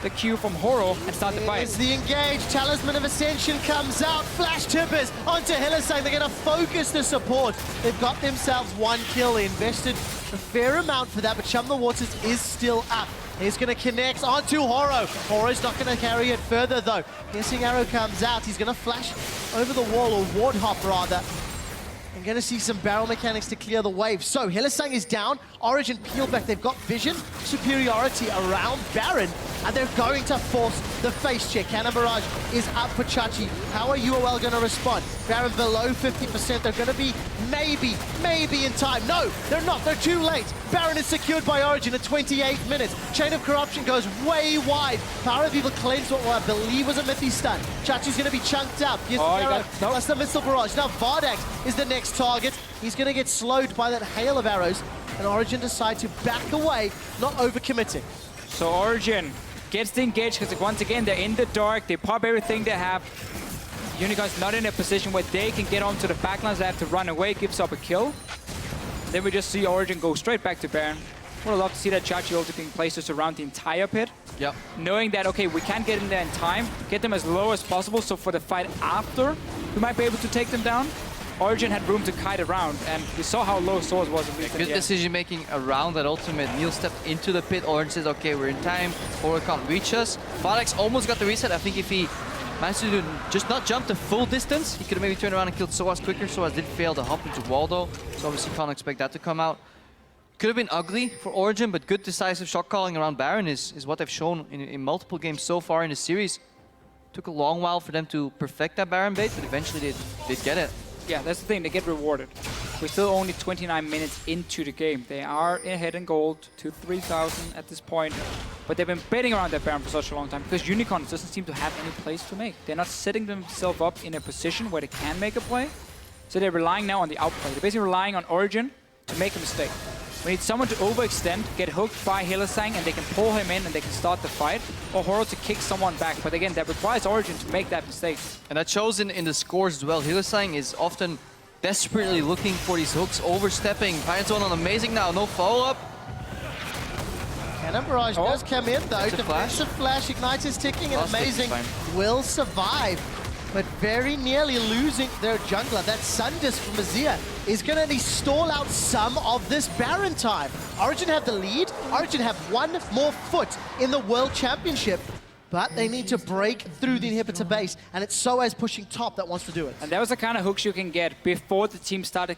the Q from Horo and start the fight. Here's the engage. Talisman of Ascension comes out. Flash tippers onto Hylissang. They're going to focus the support. They've got themselves 1 kill. They invested a fair amount for that, but Chum the Waters is still up. He's going to connect onto Horo. Horo's not going to carry it further, though. Piercing arrow comes out. He's going to flash over the wall, or ward hop, rather. I'm going to see some barrel mechanics to clear the wave. So, Hylissang is down. Origin peeled back. They've got vision superiority around Baron, and they're going to force the face check. Cannon Barrage is up for Chachi. How are UOL going to respond? Baron below 50%. They're going to be maybe in time. No, they're not. They're too late. Baron is secured by Origin at 28 minutes. Chain of Corruption goes way wide. Power of Evil claims what I believe was a Mythy stun. Chachi's going to be chunked out. Plus the Missile Barrage. Now Vardax is the next target. He's going to get slowed by that hail of arrows, and Origin decide to back away, not overcommitting. So Origin gets the engage because once again they're in the dark. They pop everything they have. Unicorn's not in a position where they can get onto the backlines. They have to run away, gives up a kill. Then we just see Origin go straight back to Baron. Would love to see that Chachi also being placed to surround the entire pit. Yep. Knowing that, okay, we can't get in there in time, get them as low as possible, so for the fight after, we might be able to take them down. Origin had room to kite around, and we saw how low Source was. Good decision making around that ultimate. Neil stepped into the pit. Origin says, okay, we're in time, or can't reach us. Vardax almost got the reset. I think if he managed to just not jump the full distance, he could have maybe turned around and killed Soaz quicker. Soaz did fail to hop into wall though, so obviously can't expect that to come out. Could have been ugly for Origin, but good decisive shot calling around Baron is what they've shown in multiple games so far in the series. Took a long while for them to perfect that Baron bait, but eventually they did get it. Yeah, that's the thing, they get rewarded. We're still only 29 minutes into the game. They are ahead in gold to 3,000 at this point, but they've been betting around that Baron for such a long time because Unicorn doesn't seem to have any plays to make. They're not setting themselves up in a position where they can make a play, so they're relying now on the outplay. They're basically relying on Origin to make a mistake. We need someone to overextend, get hooked by Hylissang, and they can pull him in and they can start the fight, or Horo to kick someone back. But again, that requires Origin to make that mistake. And that shows in the scores as well. Hylissang is often desperately looking for these hooks, overstepping. Finds one on amazing now, no follow-up. Cannon Barrage does come in though. Defensive flash, Ignite is ticking, and Amazing will survive. But very nearly losing their jungler. That Sundisk from Azir is going to stall out some of this Baron time. Origin have the lead. Origin have one more foot in the World Championship. But they need to break through the inhibitor base, and it's Soaz pushing top that wants to do it. And that was the kind of hooks you can get before the team start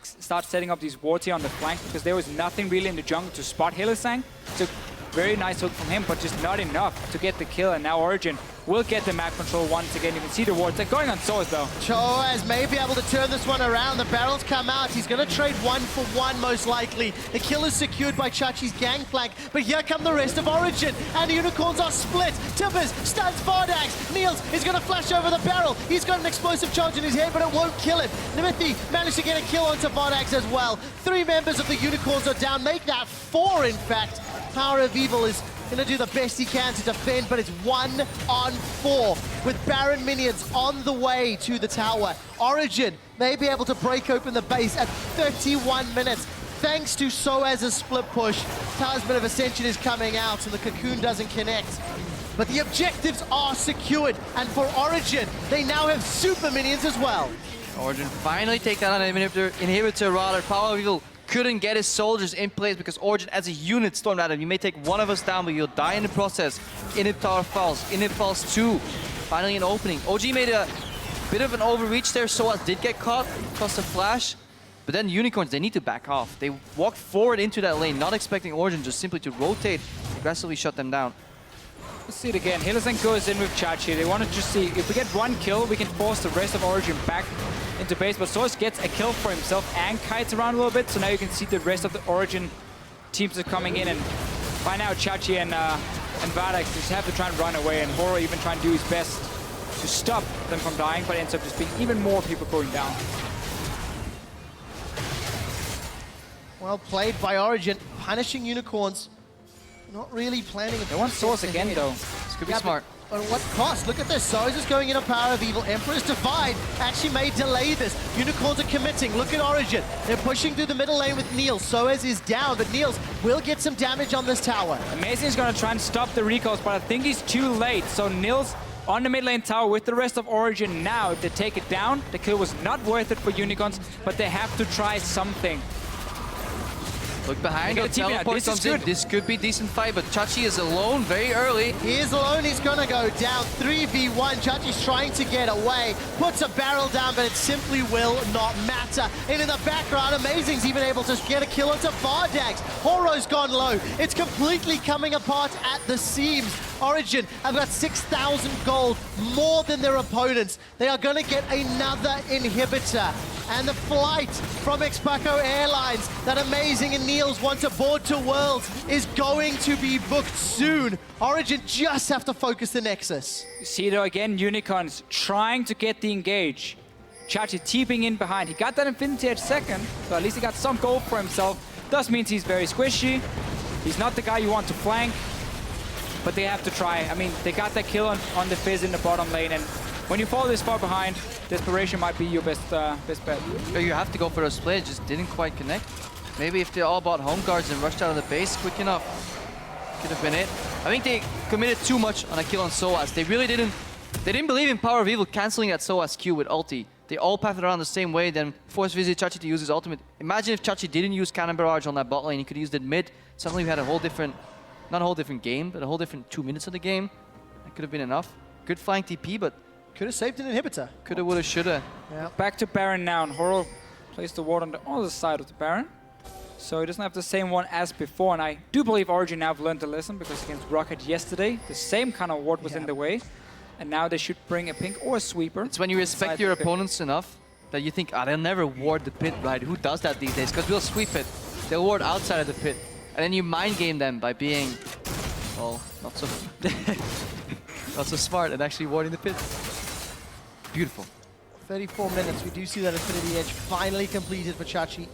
setting up these wards here on the flank, because there was nothing really in the jungle to spot Hylissang. So very nice hook from him, but just not enough to get the kill. And now Origin will get the map control once again. You can see the wards. They're going on Soaz though. Soaz may be able to turn this one around. The barrels come out. He's going to trade 1-for-1 most likely. The kill is secured by Chachi's gangplank, but here come the rest of Origin, and the Unicorns are split. Tippers stuns Vardax. Niels is going to flash over the barrel. He's got an explosive charge in his head, but it won't kill him. Nimithi managed to get a kill onto Vardax as well. 3 members of the Unicorns are down. Make that 4, in fact. Power of Evil is going to do the best he can to defend, but it's 1-on-4 with Baron minions on the way to the tower. Origin may be able to break open the base at 31 minutes thanks to Soaz's split push. Talisman of Ascension is coming out and the cocoon doesn't connect. But the objectives are secured, and for Origin, they now have super minions as well. Origin finally take down an inhibitor rather. Power of Evil couldn't get his soldiers in place because Origin as a unit stormed at him. You may take one of us down, but you'll die in the process. Inhib tower falls. Inhib falls 2. Finally an opening. OG made a bit of an overreach there. Soaz did get caught, cost a flash. But then Unicorns, they need to back off. They walked forward into that lane, not expecting Origin just simply to rotate, aggressively shut them down. Let's see it again. Hylissang goes in with Chachi. They want to just see if we get 1 kill, we can force the rest of Origin back into base. But Source gets a kill for himself and kites around a little bit. So now you can see the rest of the Origin teams are coming in, and by now Chachi and Vardax just have to try and run away, and Horo even trying to do his best to stop them from dying, but ends up just being even more people going down. Well played by Origin, punishing Unicorns. Not really planning. They want Source again though. This could be smart. at what cost? Look at this. Soaz is going in on Power of Evil. Emperor's Divide actually may delay this. Unicorns are committing. Look at Origin. They're pushing through the middle lane with Niels. Soaz is down, but Niels will get some damage on this tower. Amazing is going to try and stop the recalls, but I think he's too late. So Niels on the mid lane tower with the rest of Origin now. If they take it down, the kill was not worth it for Unicorns, but they have to try something. Look behind, the teleport comes in. This could be a decent fight, but Chachi is alone very early. He is alone, he's gonna go down 3v1. Chachi's trying to get away, puts a barrel down, but it simply will not matter. And in the background, Amazing's even able to get a kill onto Bardax. Horo's gone low. It's completely coming apart at the seams. Origin have got 6,000 gold, more than their opponents. They are gonna get another inhibitor. And the flight from Expaco Airlines that Amazing and Niels want to board to Worlds is going to be booked soon. Origin just have to focus the Nexus. You see though again, Unicorns trying to get the engage. Chachi teeping in behind. He got that Infinity Edge second, so at least he got some gold for himself. Does means he's very squishy. He's not the guy you want to flank, but they have to try. I mean, they got that kill on the Fizz in the bottom lane, and when you fall this far behind, Desperation might be your best bet. You have to go for those plays, just didn't quite connect. Maybe if they all bought home guards and rushed out of the base quick enough, could have been it. I think they committed too much on a kill on Soaz. They really didn't believe in Power of Evil canceling that Soaz Q with ulti. They all pathed around the same way, then forced Visit Chachi to use his ultimate. Imagine if Chachi didn't use Cannon Barrage on that bot lane, he could use it mid. Suddenly we had a whole different, not a whole different game, but a whole different 2 minutes of the game. That could have been enough. Good flying TP, but could have saved an inhibitor. Coulda, woulda, shoulda. Yeah. Back to Baron now, and Horo placed the ward on the other side of the Baron. So he doesn't have the same one as before, and I do believe Origin now have learned the lesson, because against Rocket yesterday, the same kind of ward was in the way, and now they should bring a pink or a sweeper. It's when you respect your opponents enough that you think, they'll never ward the pit, right? Who does that these days? Because we'll sweep it. They'll ward outside of the pit. And then you mind game them by being, well, not so, not so smart and actually warding the pit. Beautiful. 34 minutes. We do see that Infinity Edge finally completed for Chachi.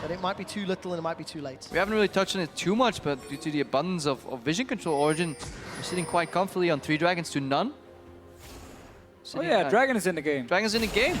But it might be too little and it might be too late. We haven't really touched on it too much, but due to the abundance of vision control, Origin are sitting quite comfortably on 3 dragons to none. Oh yeah, Dragon is in the game. Dragon's in the game.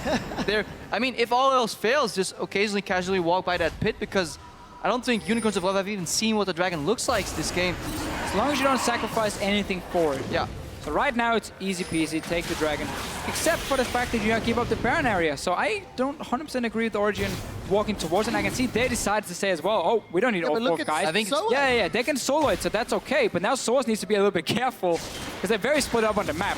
I mean, if all else fails, just occasionally casually walk by that pit, because I don't think Unicorns of Love have even seen what the Dragon looks like this game. As long as you don't sacrifice anything for it. Yeah. So right now it's easy peasy, take the Dragon. Except for the fact that you have to keep up the Baron area. So I don't 100% agree with Origin walking towards it. And I can see they decided to say as well, oh, we don't need all 4 guys. I think yeah, they can solo it, so that's okay. But now Soaz needs to be a little bit careful, because they're very split up on the map.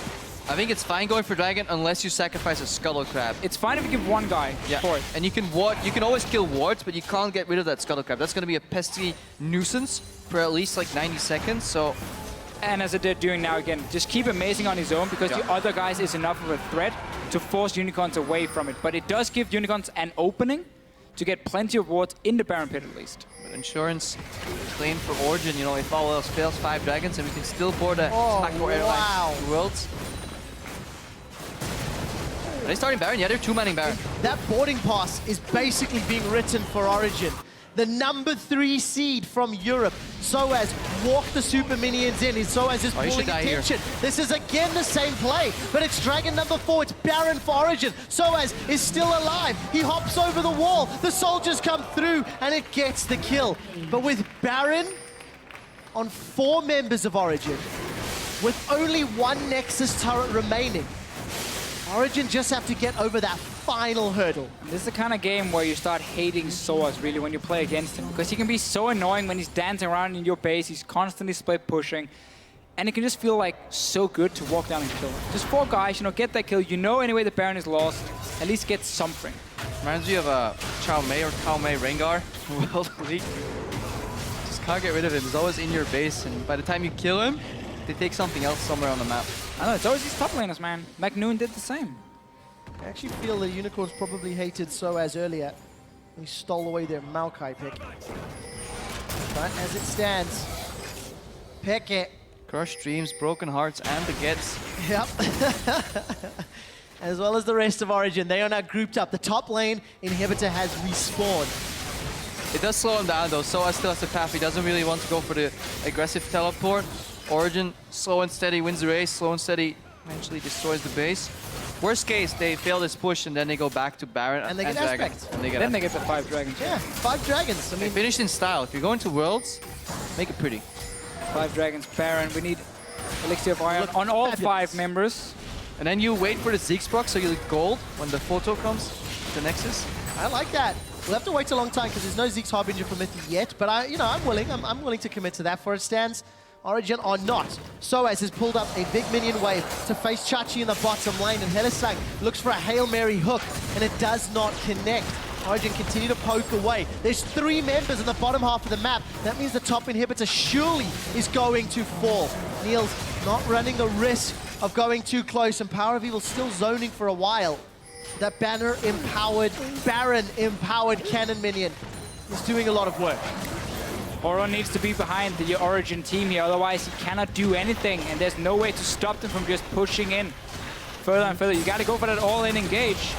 I think it's fine going for Dragon unless you sacrifice a Scuttle Crab. It's fine if you give one guy for it. And you can always kill wards, but you can't get rid of that Scuttle Crab. That's going to be a pesky nuisance for at least like 90 seconds, so... And as they're doing now again, just keep Amazing on his own, because the other guys is enough of a threat to force Unicorns away from it. But it does give Unicorns an opening to get plenty of wards in the Baron pit at least. But insurance claim for Origin, you know, if all else fails, 5 dragons, and we can still board a Expaco Airlines Worlds. Are they starting Baron? Yeah, they're 2-manning Baron. That boarding pass is basically being written for Origin. The number 3 seed from Europe. Soaz walked the super minions in. Soaz is pulling attention. This is again the same play, but it's Dragon number 4. It's Baron for Origin. Soaz is still alive. He hops over the wall. The soldiers come through, and it gets the kill. But with Baron on 4 members of Origin, with only 1 Nexus turret remaining, Origin just have to get over that final hurdle. This is the kind of game where you start hating Soaz really when you play against him, because he can be so annoying when he's dancing around in your base. He's constantly split pushing, and it can just feel like so good to walk down and kill him. Just 4 guys, you know, get that kill. You know anyway the Baron is lost. At least get something. Reminds me of a Chao Mei or Kao Mei Rengar World League. Just can't get rid of him. He's always in your base, and by the time you kill him, they take something else somewhere on the map. I know, it's always these top laners, man. McNoon did the same. I actually feel the Unicorns probably hated Soaz earlier. He stole away their Maokai pick. But as it stands, pick it. Crushed dreams, broken hearts, and the gets. Yep. As well as the rest of Origin. They are now grouped up. The top lane inhibitor has respawned. It does slow him down though. Soaz still has the path. He doesn't really want to go for the aggressive teleport. Origen, slow and steady, wins the race. Slow and steady eventually destroys the base. Worst case, they fail this push and then they go back to Baron And they get Dragon. Aspect. And they get Then they get the 5 dragons. Yeah, 5 dragons. I They mean, finished in style. If you're going to Worlds, make it pretty. 5 dragons, Baron. We need Elixir of Iron on all fabulous. 5 members. And then you wait for the Ziggs proc so you look gold when the photo comes, the Nexus. I like that. We'll have to wait a long time because there's no Zeke's Harbinger for Mythy yet, but I'm willing. I'm willing to commit to that for it stands. Origen are not. Soaz has pulled up a big minion wave to face Chachi in the bottom lane, and Hellesang looks for a Hail Mary hook, and it does not connect. Origen continue to poke away. There's 3 members in the bottom half of the map. That means the top inhibitor surely is going to fall. Neil's not running the risk of going too close, and Power of Evil still zoning for a while. That banner-empowered, Baron-empowered cannon minion is doing a lot of work. Oro needs to be behind the Origin team here, otherwise he cannot do anything, and there's no way to stop them from just pushing in further and further. You gotta go for that all-in engage.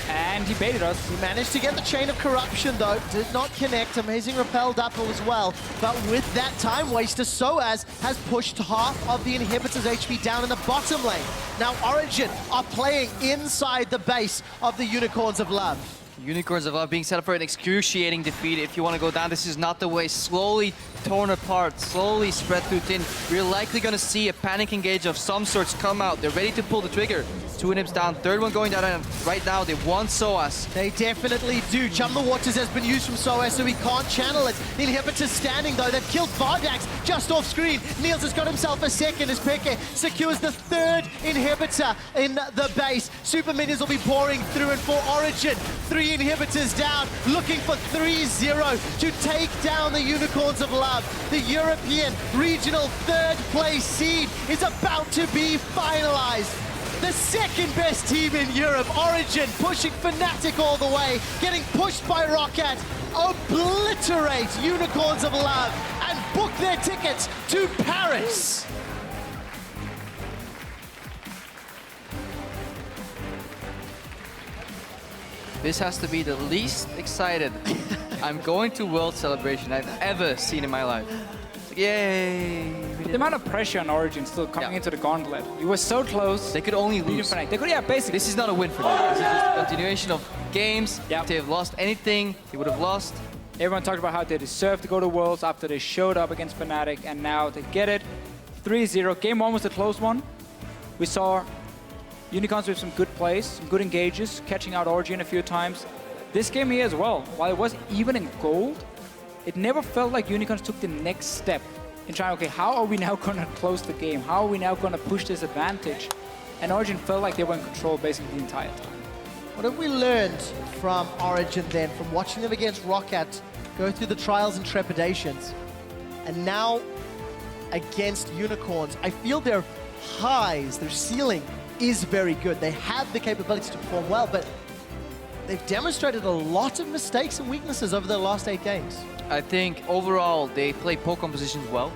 And he baited us. He managed to get the Chain of Corruption, though. Did not connect. Amazing repelled up as well. But with that time waster, Soaz has pushed half of the inhibitor's HP down in the bottom lane. Now Origin are playing inside the base of the Unicorns of Love. Unicorns of Love being set up for an excruciating defeat. If you want to go down, this is not the way. Slowly torn apart, slowly spread through thin. We're likely going to see a panic engage of some sorts come out. They're ready to pull the trigger. 2 inhibs down, 3rd one going down, and right now they want Soaz. They definitely do. Chum the Waters has been used from Soaz, so he can't channel it. The inhibitor's standing, though. They've killed Vardax just off screen. Niels has got himself a second as Peke secures the 3rd inhibitor in the base. Super minions will be pouring through, and for Origin, 3 inhibitors down, looking for 3-0 to take down the Unicorns of Love. The European regional 3rd place seed is about to be finalized. The 2nd best team in Europe, Origin, pushing Fnatic all the way, getting pushed by Roccat, obliterate Unicorns of Love, and book their tickets to Paris. This has to be the least excited I'm going to World Celebration I've ever seen in my life. Yay! The amount of pressure on Origin still coming into the gauntlet. He was so close. They could only lose. They could, yeah, basically. This is not a win for them. This is just a continuation of games. If they have lost anything, they would have lost. Everyone talked about how they deserved to go to Worlds after they showed up against Fnatic, and now they get it. 3-0. Game 1 was a close one. We saw Unicorns with some good plays, some good engages, catching out Origin a few times. This game here as well, while it was even in gold, it never felt like Unicorns took the next step in trying, okay, how are we now going to close the game? How are we now going to push this advantage? And Origin felt like they were in control basically the entire time. What have we learned from Origin then, from watching them against Roccat go through the trials and trepidations, and now against Unicorns? I feel their highs, their ceiling is very good. They have the capability to perform well, but they've demonstrated a lot of mistakes and weaknesses over the last 8 games. I think overall they play poke compositions well.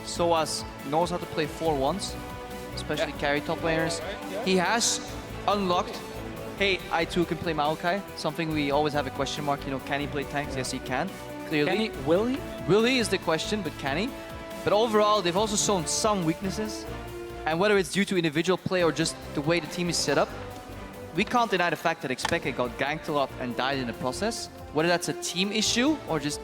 Soaz knows how to play 4-1s, especially carry top laners. He has unlocked, hey, I too can play Maokai, something we always have a question mark, you know, can he play tanks? Yes, he can, clearly. Can he? Will he? Will he is the question, but can he? But overall, they've also shown some weaknesses. And whether it's due to individual play or just the way the team is set up, we can't deny the fact that Xpeke got ganked a lot and died in the process. Whether that's a team issue or just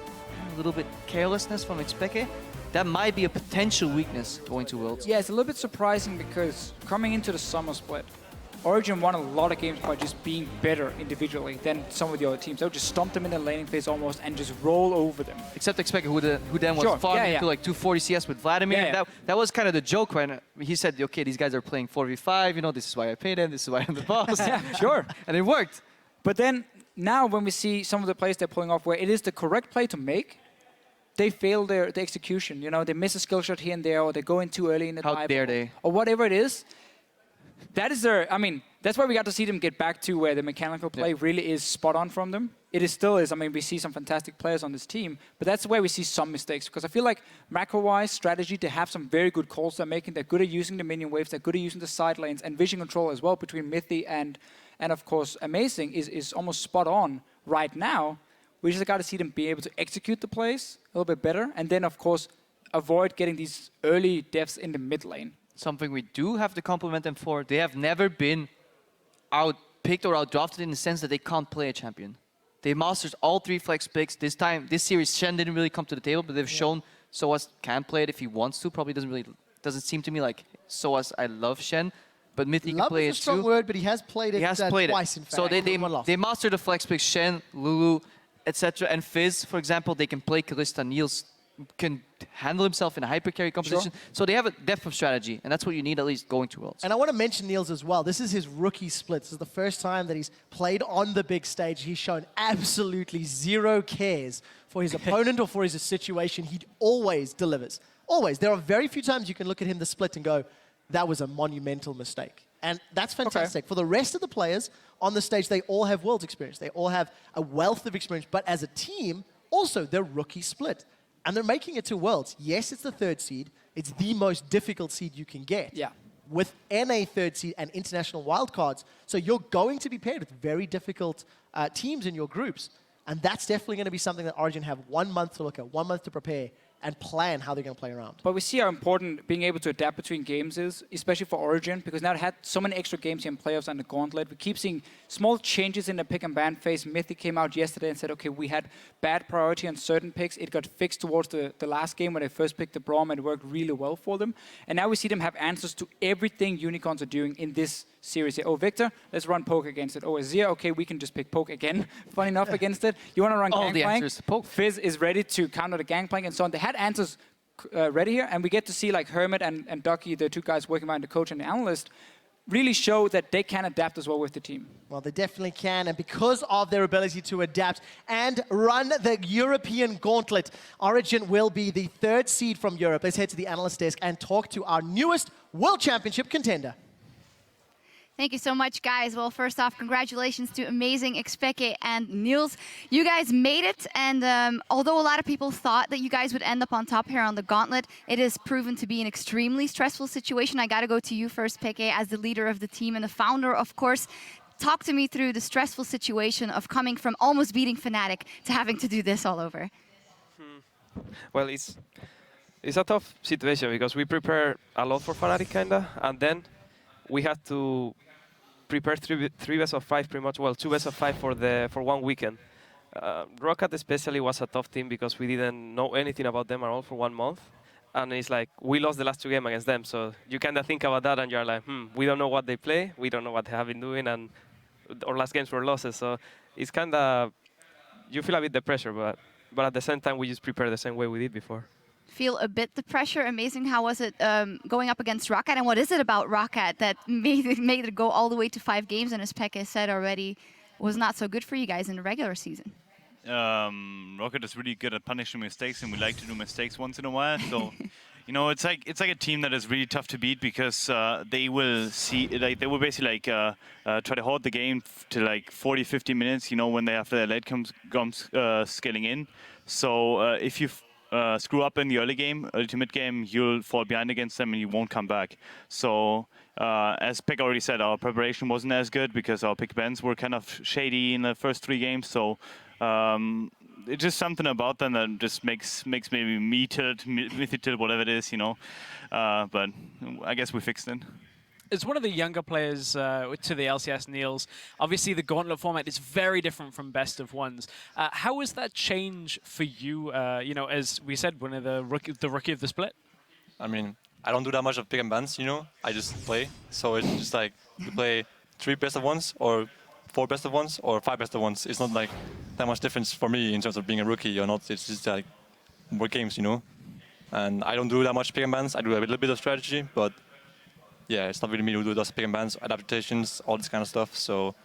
a little bit carelessness from Xpeke, that might be a potential weakness going to Worlds. Yeah, it's a little bit surprising because coming into the summer split, Origin won a lot of games by just being better individually than some of the other teams. They would just stomp them in the laning phase almost and just roll over them. Except Xpeke, who then was farming to like 240 CS with Vladimir. That was kind of the joke when he said, okay, these guys are playing 4v5, you know, this is why I pay them, this is why I'm the boss. Sure. And it worked. But then, now when we see some of the plays they're pulling off where it is the correct play to make, they fail the execution. You know, they miss a skill shot here and there, or they go in too early in the dive. How dare they? Or whatever it is. That is their, I mean, that's why we got to see them get back to where the mechanical play really is spot on from them. It is still is. I mean, we see some fantastic players on this team, but that's where we see some mistakes. Because I feel like macro-wise, strategy, they have some very good calls they're making. They're good at using the minion waves. They're good at using the side lanes and vision control as well between Mythy and of course, Amazing is almost spot on right now. We just got to see them be able to execute the plays a little bit better, and then, of course, avoid getting these early deaths in the mid lane. Something we do have to compliment them for, they have never been outpicked or outdrafted in the sense that they can't play a champion. They mastered all 3 flex picks. This series, Shen didn't really come to the table, but they've shown Soaz can play it if he wants to. Probably doesn't seem to me like Soaz. I love Shen, but Mythic can play it too. Love is a strong word, but he has played it twice, in fact. So they master the flex picks, Shen, Lulu, etc. And Fizz, for example, they can play Kalista. Niels can handle himself in a hyper carry competition. Sure. So they have a depth of strategy, and that's what you need at least going to Worlds. And I want to mention Niels as well. This is his rookie split. This is the first time that he's played on the big stage. He's shown absolutely zero cares for his opponent or for his situation. He always delivers. Always. There are very few times you can look at him the split and go, that was a monumental mistake. And that's fantastic. Okay. For the rest of the players on the stage, they all have Worlds experience. They all have a wealth of experience. But as a team, also, they're rookie split. And they're making it to Worlds. Yes, it's the 3rd seed. It's the most difficult seed you can get. Yeah. With NA 3rd seed and international wildcards. So you're going to be paired with very difficult teams in your groups. And that's definitely going to be something that Origin have 1 month to look at, 1 month to prepare, and plan how they're going to play around. But we see how important being able to adapt between games is, especially for Origin, because now it had so many extra games here in playoffs and the Gauntlet. We keep seeing small changes in the pick and ban phase. Mythic came out yesterday and said, okay, we had bad priority on certain picks. It got fixed towards the last game when they first picked the Braum, and it worked really well for them. And now we see them have answers to everything Unicorns are doing in this series. Oh, Victor, let's run poke against it. Oh, Azir, okay, we can just pick poke again. Fun enough against it. You want to run Gangplank? Fizz is ready to counter the Gangplank and so on. They had answers ready here, and we get to see like Hermit and Ducky, the 2 guys working behind the coach and the analyst, really show that they can adapt as well with the team. Well, they definitely can, and because of their ability to adapt and run the European Gauntlet, Origin will be the 3rd seed from Europe. Let's head to the analyst desk and talk to our newest World Championship contender. Thank you so much, guys. Well, first off, congratulations to Amazing, Expeke, and Niels. You guys made it, and although a lot of people thought that you guys would end up on top here on the Gauntlet, it has proven to be an extremely stressful situation. I got to go to you first, Peke, as the leader of the team and the founder, of course. Talk to me through the stressful situation of coming from almost beating Fnatic to having to do this all over. Well, it's a tough situation because we prepare a lot for Fnatic, kinda, and then we had to prepare three best of 5 pretty much, well, 2 best of 5 for 1 weekend. Rocket especially was a tough team because we didn't know anything about them at all for 1 month. And it's like, we lost the last 2 games against them. So you kind of think about that and you're like, we don't know what they play. We don't know what they have been doing. And our last games were losses. So it's kind of, you feel a bit the pressure, but at the same time, we just prepare the same way we did before. Feel a bit the pressure. Amazing. How was it going up against Rocket? And what is it about Rocket that made it go all the way to 5 games? And as Peke said already, was not so good for you guys in the regular season. Rocket is really good at punishing mistakes, and we like to do mistakes once in a while. So, you know, it's like a team that is really tough to beat because they will basically try to hold the game to like 40-50 minutes. You know, when they have the late comes scaling in. So if you screw up in the early game, mid game, you'll fall behind against them and you won't come back. So as Pick already said, our preparation wasn't as good because our pick bans were kind of shady in the first 3 games. So it's just something about them that just makes maybe me tilt, Mythic tilt, whatever it is, you know. But I guess we fixed it. As one of the younger players to the LCS, Niels, obviously the Gauntlet format is very different from Best of Ones. How was that change for you, you know, as we said, one of the rookie of the split? I mean, I don't do that much of pick and bans, you know. I just play. So it's just like, you play 3 Best of Ones or 4 Best of Ones or 5 Best of Ones. It's not like that much difference for me in terms of being a rookie or not. It's just like more games, you know. And I don't do that much pick and bans. I do a little bit of strategy, but yeah, it's not really me who do those pick and bans, adaptations, all this kind of stuff. So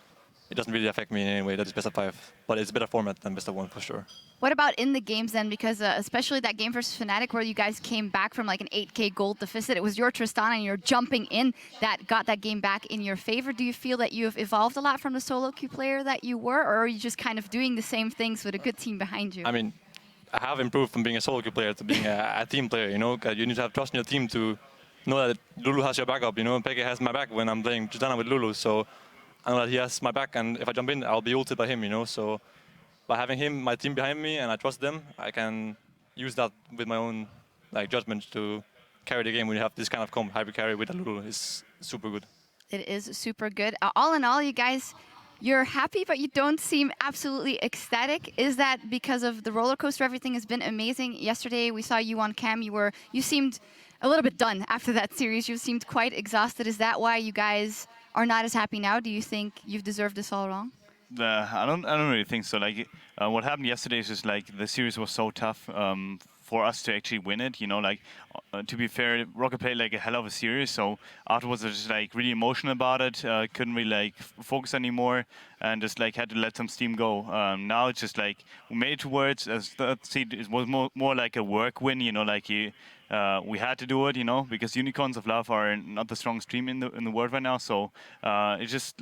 it doesn't really affect me in any way. That is Best of 5. But it's a better format than Best of 1 for sure. What about in the games then? Because especially that game versus Fnatic where you guys came back from like an 8K gold deficit. It was your Tristana and you're jumping in that got that game back in your favor. Do you feel that you've evolved a lot from the solo queue player that you were? Or are you just kind of doing the same things with a good team behind you? I mean, I have improved from being a solo queue player to being a team player, you know. You need to have trust in your team to know that Lulu has your backup, you know. Peke has my back when I'm playing Tristana with Lulu, so I know that he has my back, and if I jump in, I'll be ulted by him, you know. So by having him, my team behind me, and I trust them, I can use that with my own judgment to carry the game. When you have this kind of comp, hybrid carry with a Lulu is super good. It is super good. All in all, you guys, you're happy, but you don't seem absolutely ecstatic. Is that because of the roller coaster? Everything has been amazing. Yesterday, we saw you on cam. You seemed a little bit done after that series. You seemed quite exhausted. Is that why you guys are not as happy now? Do you think you've deserved this all wrong? I don't really think so. What happened yesterday is just the series was so tough for us to actually win it. To be fair, Rocket played a hell of a series. So afterwards, I was just really emotional about it. Couldn't really focus anymore, and just had to let some steam go. Now it's just we made it towards as third seed. It was more like a work win. We had to do it. Because Unicorns of Love are not the strongest team in the world right now. So it's just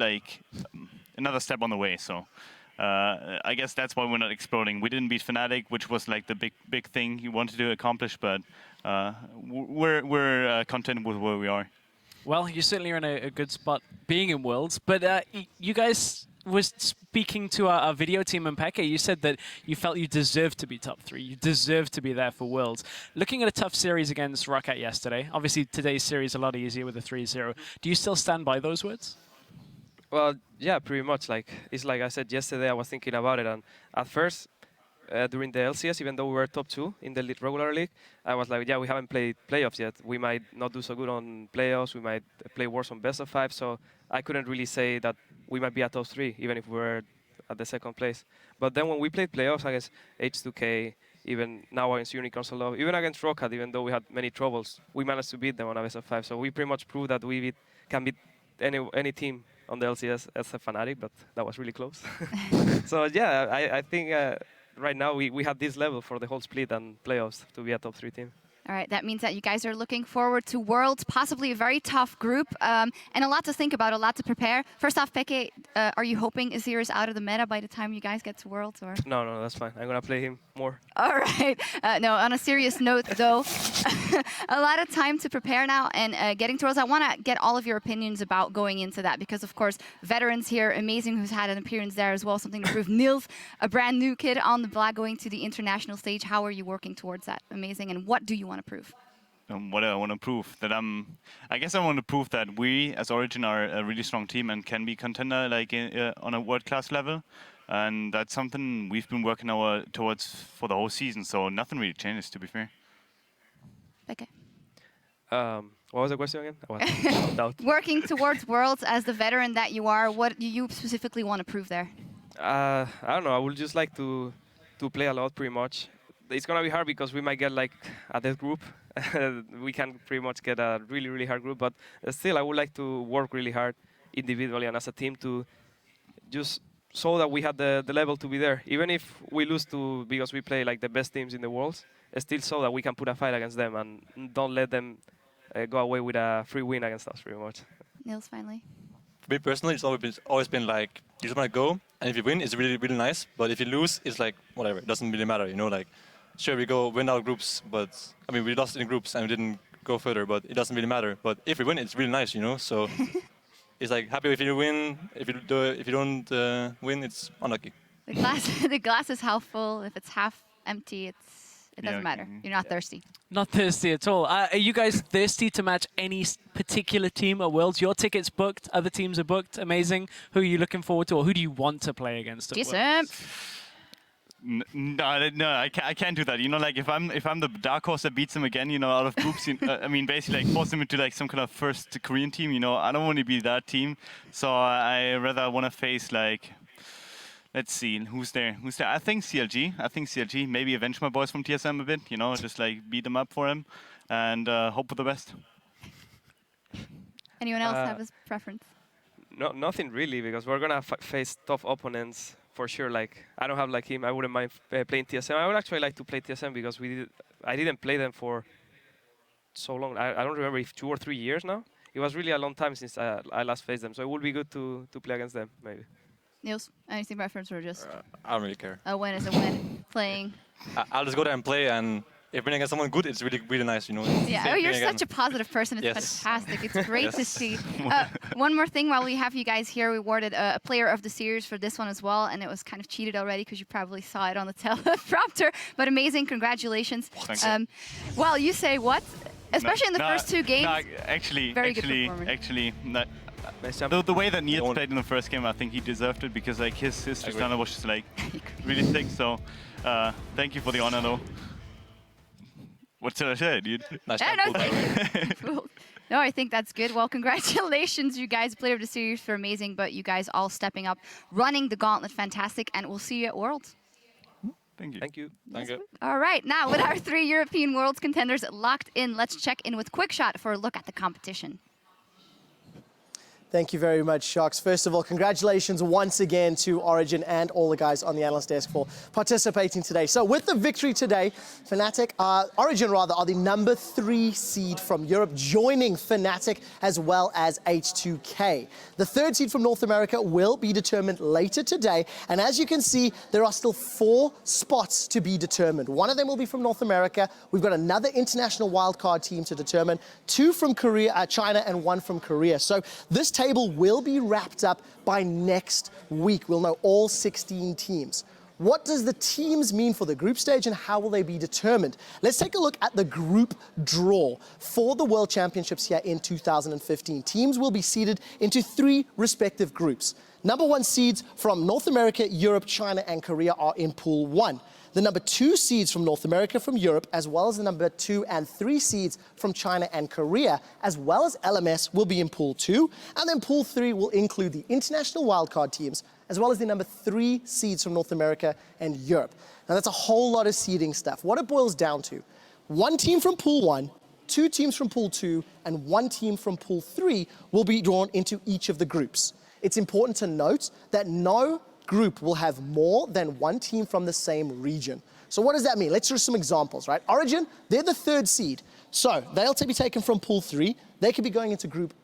another step on the way. So I guess that's why we're not exploding. We didn't beat Fnatic, which was the big thing you wanted to accomplish, but we're content with where we are. Well, you certainly are in a good spot being in Worlds, but you guys was speaking to our video team in Pekka. You said that you felt you deserved to be top 3. You deserved to be there for Worlds. Looking at a tough series against Roccat yesterday, obviously today's series a lot easier with a 3-0. Do you still stand by those words? Well, yeah, pretty much. It's like I said yesterday, I was thinking about it, and at first, during the LCS, even though we were top 2 in the regular league, I was like, yeah, we haven't played playoffs yet. We might not do so good on playoffs. We might play worse on best of 5. So I couldn't really say that we might be at top 3, even if we were at the 2nd place. But then when we played playoffs against H2K, even now against Unicorns of Love, even against Roccat, even though we had many troubles, we managed to beat them on a best of 5. So we pretty much proved that we can beat any team on the LCS as a Fnatic, but that was really close. So yeah, I think right now we have this level for the whole split and playoffs to be a top 3 team. All right, that means that you guys are looking forward to Worlds, possibly a very tough group, and a lot to think about, a lot to prepare. First off, Peke, are you hoping Azir is out of the meta by the time you guys get to Worlds? Or? No, that's fine. I'm going to play him more. All right. No, on a serious note, though, a lot of time to prepare now and getting to Worlds. I want to get all of your opinions about going into that because, of course, veterans here, amazing who's had an appearance there as well, something to prove. Nils, a brand new kid on the block going to the international stage. How are you working towards that? Amazing. And what do you want to prove? What do I want to prove? That I guess I want to prove that we, as Origin, are a really strong team and can be contender on a world-class level. And that's something we've been working towards for the whole season. So nothing really changes, to be fair. Okay. What was the question again? I was out. Working towards Worlds as the veteran that you are, what do you specifically want to prove there? I don't know. I would just like to play a lot, pretty much. It's going to be hard because we might get a death group. We can pretty much get a really, really hard group. But still, I would like to work really hard individually and as a team to just so that we have the level to be there. Even if we lose because we play the best teams in the world, still so that we can put a fight against them and don't let them go away with a free win against us, pretty much. Nils, finally. For me personally, it's always been you just want to go, and if you win, it's really, really nice. But if you lose, it's whatever. It doesn't really matter, Sure, we go win our groups, but I mean, we lost in groups and we didn't go further, but it doesn't really matter. But if we win, it's really nice, So it's happy if you win. If you don't win, it's unlucky. The glass is half full. If it's half empty, it doesn't matter. You're not thirsty. Not thirsty at all. Are you guys thirsty to match any particular team at Worlds? Your tickets booked, other teams are booked. Amazing. Who are you looking forward to, or who do you want to play against at Worlds? No, I can't do that. If I'm the dark horse that beats them again, out of groups, I mean, basically force them into some kind of first Korean team. I don't want to be that team. So I rather want to face let's see, who's there? I think CLG. Maybe avenge my boys from TSM a bit. Just beat them up for him, and hope for the best. Anyone else have a preference? No, nothing really, because we're gonna face tough opponents. For sure, I don't have him. I wouldn't mind playing TSM. I would actually like to play TSM because I didn't play them for so long. I don't remember if 2 or 3 years now. It was really a long time since I last faced them. So it would be good to play against them, maybe. Nils, anything preference or just? I don't really care. A win is a win. Playing. I'll just go there and play, and if winning against someone good, it's really, really nice, you know. Yeah, Same oh, you're thing again. such a positive person. It's Yes. fantastic. It's great to Yes. see. One more thing while we have you guys here, we awarded a player of the series for this one as well, and it was kind of cheated already because you probably saw it on the teleprompter, but amazing. Congratulations. Thank you. Well, you say what? Especially in the first two games. No, actually, very good performance. the way that Niels played in the first game, I think he deserved it because like his Tristana was just like really thick. So thank you for the honor, though. What should I say, dude? Nice Yeah, job, no, cool. thank you. Cool. No, I think that's good. Well, congratulations, you guys. Player of the series for amazing, but you guys all stepping up, running the gauntlet, fantastic, and we'll see you at Worlds. Thank you. Thank you. Thank you. All right, now with our 3 European Worlds contenders locked in, let's check in with Quickshot for a look at the competition. Thank you very much, Shox. First of all, congratulations once again to Origin and all the guys on the analyst desk for participating today. So with the victory today, Origin are the number 3 seed from Europe, joining Fnatic as well as H2K. The 3rd seed from North America will be determined later today. And as you can see, there are still 4 spots to be determined. One of them will be from North America. We've got another international wildcard team to determine, 2 from China and 1 from Korea. So this table will be wrapped up by next week. We'll know all 16 teams. What does the teams mean for the group stage and how will they be determined? Let's take a look at the group draw for the World Championships here in 2015. Teams will be seeded into 3 respective groups. Number 1 seeds from North America, Europe, China, and Korea are in Pool 1. The number 2 seeds from North America, from Europe, as well as the number 2 and 3 seeds from China and Korea, as well as LMS, will be in Pool 2. And then Pool 3 will include the international wildcard teams, as well as the number 3 seeds from North America and Europe. Now, that's a whole lot of seeding stuff. What it boils down to, 1 team from Pool 1, 2 teams from Pool 2, and 1 team from Pool 3 will be drawn into each of the groups. It's important to note that no group will have more than 1 team from the same region. So what does that mean? Let's do some examples, right? Origin, they're the 3rd seed. So they'll be taken from Pool 3. They could be going into Group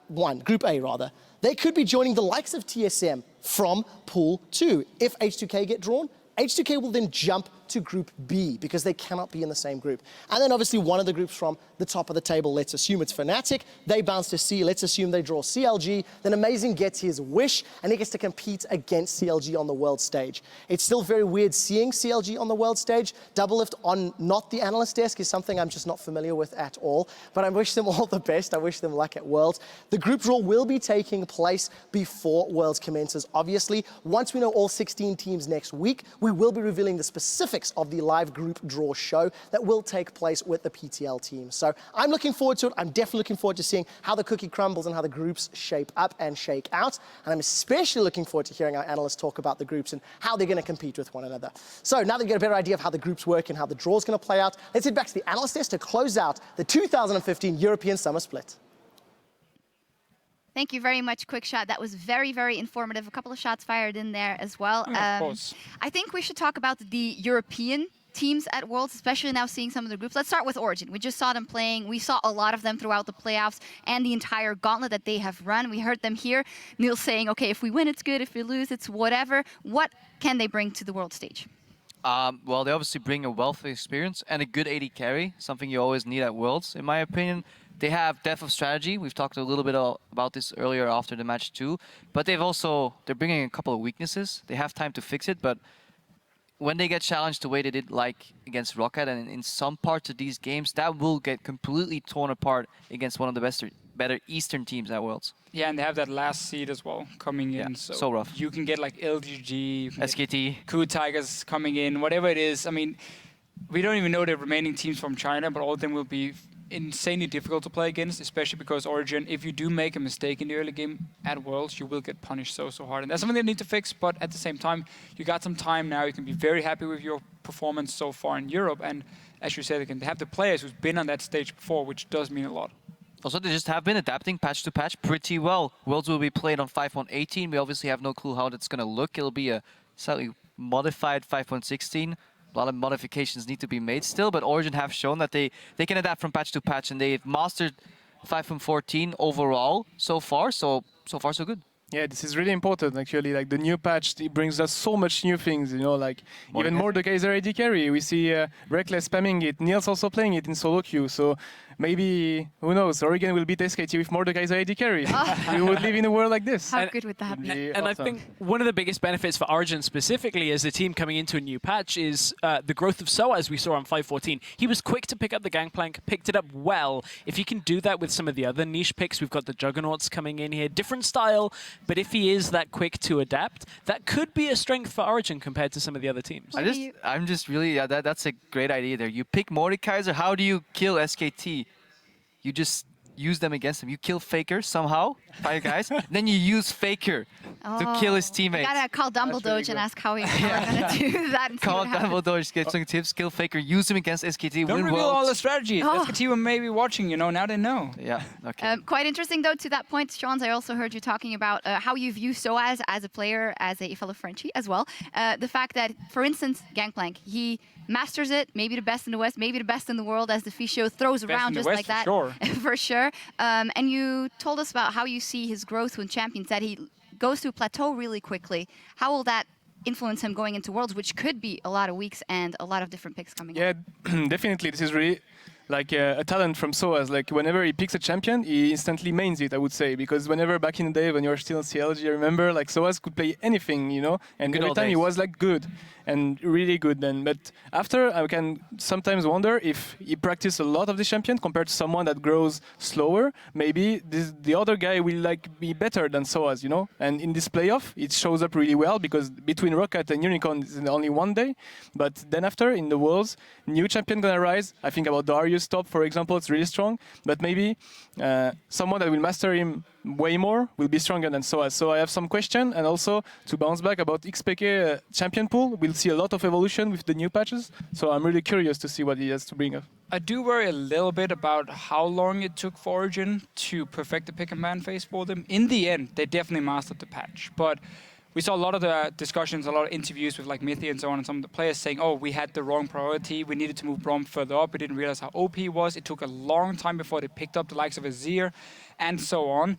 1, Group A rather. They could be joining the likes of TSM from Pool 2. If H2K get drawn, H2K will then jump to Group B because they cannot be in the same group. And then obviously one of the groups from the top of the table, let's assume it's Fnatic, they bounce to C, let's assume they draw CLG, then Amazing gets his wish and he gets to compete against CLG on the world stage. It's still very weird seeing CLG on the world stage. Doublelift on not the analyst desk is something I'm just not familiar with at all, but I wish them all the best. I wish them luck at Worlds. The group draw will be taking place before Worlds commences. Obviously, once we know all 16 teams next week, we will be revealing the specifics of the live group draw show that will take place with the PTL team. So I'm looking forward to it. I'm definitely looking forward to seeing how the cookie crumbles and how the groups shape up and shake out. And I'm especially looking forward to hearing our analysts talk about the groups and how they're going to compete with one another. So now that you get a better idea of how the groups work and how the draw is going to play out, let's head back to the analyst desk to close out the 2015 European Summer Split. Thank you very much, Quickshot. That was very, very informative. A couple of shots fired in there as well. Of course. I think we should talk about the European teams at Worlds, especially now seeing some of the groups. Let's start with Origin. We just saw them playing. We saw a lot of them throughout the playoffs and the entire gauntlet that they have run. We heard them here. Neil saying, okay, if we win, it's good. If we lose, it's whatever. What can they bring to the world stage? Well, they obviously bring a wealth of experience and a good AD carry, something you always need at Worlds, in my opinion. They have depth of strategy. We've talked a little bit about this earlier after the match too. But they're bringing a couple of weaknesses. They have time to fix it, but when they get challenged the way they did like against Rocket and in some parts of these games, that will get completely torn apart against one of the better Eastern teams at Worlds. Yeah, and they have that last seed as well coming in. So rough. You can get like LGG, SKT, Coup Tigers coming in, whatever it is. I mean, we don't even know the remaining teams from China, but all of them will be insanely difficult to play against, especially because Origin, if you do make a mistake in the early game at Worlds, you will get punished so hard. And that's something they need to fix, but at the same time, you got some time now. You can be very happy with your performance so far in Europe. And as you said, they can have the players who's been on that stage before, which does mean a lot. Also, they just have been adapting patch to patch pretty well. Worlds will be played on 5.18. We obviously have no clue how that's going to look. It'll be a slightly modified 5.16. A lot of modifications need to be made still, but Origin have shown that they can adapt from patch to patch, and they've mastered 5.14 overall so far. So far, so good. Yeah, this is really important actually. Like the new patch, it brings us so much new things. You know, like even more the Kaiser AD carry. We see Reckless spamming it. Niels also playing it in solo queue. So maybe who knows? Oregon will beat SKT with more the Kaiser AD carry. We would live in a world like this. How good would that be? And I think one of the biggest benefits for Origin specifically as a team coming into a new patch is the growth of Soa, as we saw on 5.14. He was quick to pick up the Gangplank, picked it up well. If he can do that with some of the other niche picks, we've got the Juggernauts coming in here, different style, but if he is that quick to adapt, that could be a strength for Origin compared to some of the other teams. I'm just really, that's a great idea there. You pick Mordekaiser, how do you kill SKT? You just use them against him. You kill Faker somehow, 5 guys, then you use Faker to kill his teammates. I gotta call Dumbledore and ask how we're gonna do that. And call Dumbledore, get some tips, kill Faker, use him against SKT. Don't reveal all the strategies. SKT were maybe watching, you know, now they know. Yeah, okay. Quite interesting though, to that point, Sean, I also heard you talking about how you view Soaz as a player, as a fellow Frenchie as well. The fact that, for instance, Gangplank, he masters it, maybe the best in the West, maybe the best in the world, as the Fisho throws around just like that. For sure. And you told us about how you see his growth with champions, that he goes to a plateau really quickly. How will that influence him going into Worlds, which could be a lot of weeks and a lot of different picks coming up? Yeah, definitely. This is really like a talent from Soaz. Like whenever he picks a champion, he instantly mains it, I would say. Because whenever back in the day when you were still in CLG, I remember like Soaz could play anything, you know, and every time he was like good and really good then. But after, I can sometimes wonder if he practiced a lot of the champion compared to someone that grows slower. Maybe the other guy will like be better than Soaz, you know. And in this playoff, it shows up really well because between Rocket and Unicorn is only one day. But then after, in the Worlds, new champion gonna rise. I think about Darius top, for example, it's really strong. But maybe someone that will master him way more will be stronger than Soaz. So I have some question, and also to bounce back about XPK champion pool, we'll see a lot of evolution with the new patches. So I'm really curious to see what he has to bring up. I do worry a little bit about how long it took for Origin to perfect the pick and ban phase for them. In the end, they definitely mastered the patch, but we saw a lot of the discussions, a lot of interviews with like Mythi and so on, and some of the players saying, oh, we had the wrong priority, we needed to move Braum further up, we didn't realize how OP he was, it took a long time before they picked up the likes of Azir, and so on.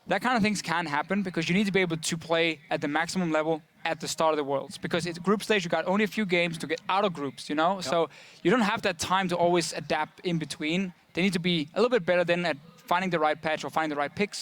That kind of things can happen because you need to be able to play at the maximum level at the start of the Worlds. Because it's group stage, you got only a few games to get out of groups, you know? Yep. So you don't have that time to always adapt in between. They need to be a little bit better than at finding the right patch or finding the right pick,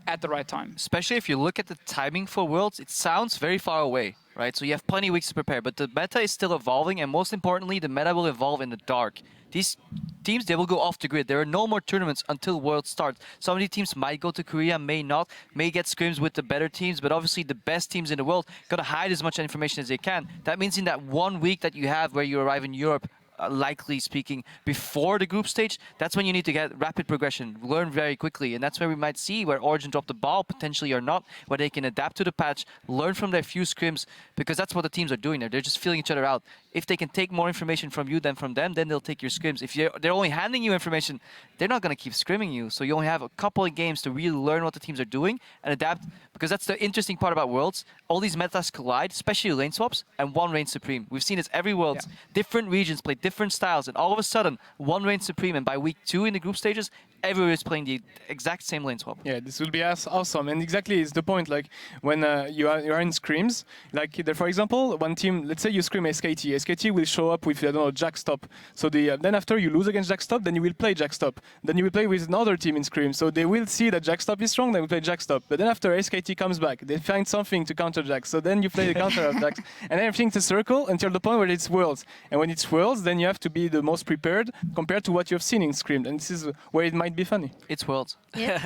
at the right time. Especially if you look at the timing for Worlds, it sounds very far away, right? So you have plenty of weeks to prepare, but the meta is still evolving, and most importantly, the meta will evolve in the dark. These teams, they will go off the grid. There are no more tournaments until Worlds starts. Some of these teams might go to Korea, may not, may get scrims with the better teams, but obviously the best teams in the world gotta hide as much information as they can. That means in that 1 week that you have where you arrive in Europe, likely speaking, before the group stage, that's when you need to get rapid progression, learn very quickly, and that's where we might see where Origin dropped the ball, potentially or not, where they can adapt to the patch, learn from their few scrims, because that's what the teams are doing there. They're just feeling each other out. If they can take more information from you than from them, then they'll take your scrims. If they're only handing you information, they're not going to keep scrimming you, so you only have a couple of games to really learn what the teams are doing and adapt, because that's the interesting part about Worlds. All these metas collide, especially lane swaps, and one reigns supreme. We've seen this every Worlds. Yeah. Different regions play different styles, and all of a sudden, one reigns supreme, and by week 2 in the group stages, everyone is playing the exact same lane swap. Yeah, this will be awesome, and exactly is the point. Like when you are in scrims, like for example, one team, let's say you scrim SKT. SKT will show up with, I don't know, Jack Stop. So then after you lose against Jack Stop, then you will play Jack Stop. Then you will play with another team in scrim. So they will see that Jack Stop is strong, they will play Jack Stop. But then after SKT comes back, they find something to counter Jack. So then you play the counter of Jack, and everything's a circle until the point where it's Worlds. And when it's Worlds, then you have to be the most prepared compared to what you have seen in scrim. And this is where it might be funny. It's Worlds. Yeah,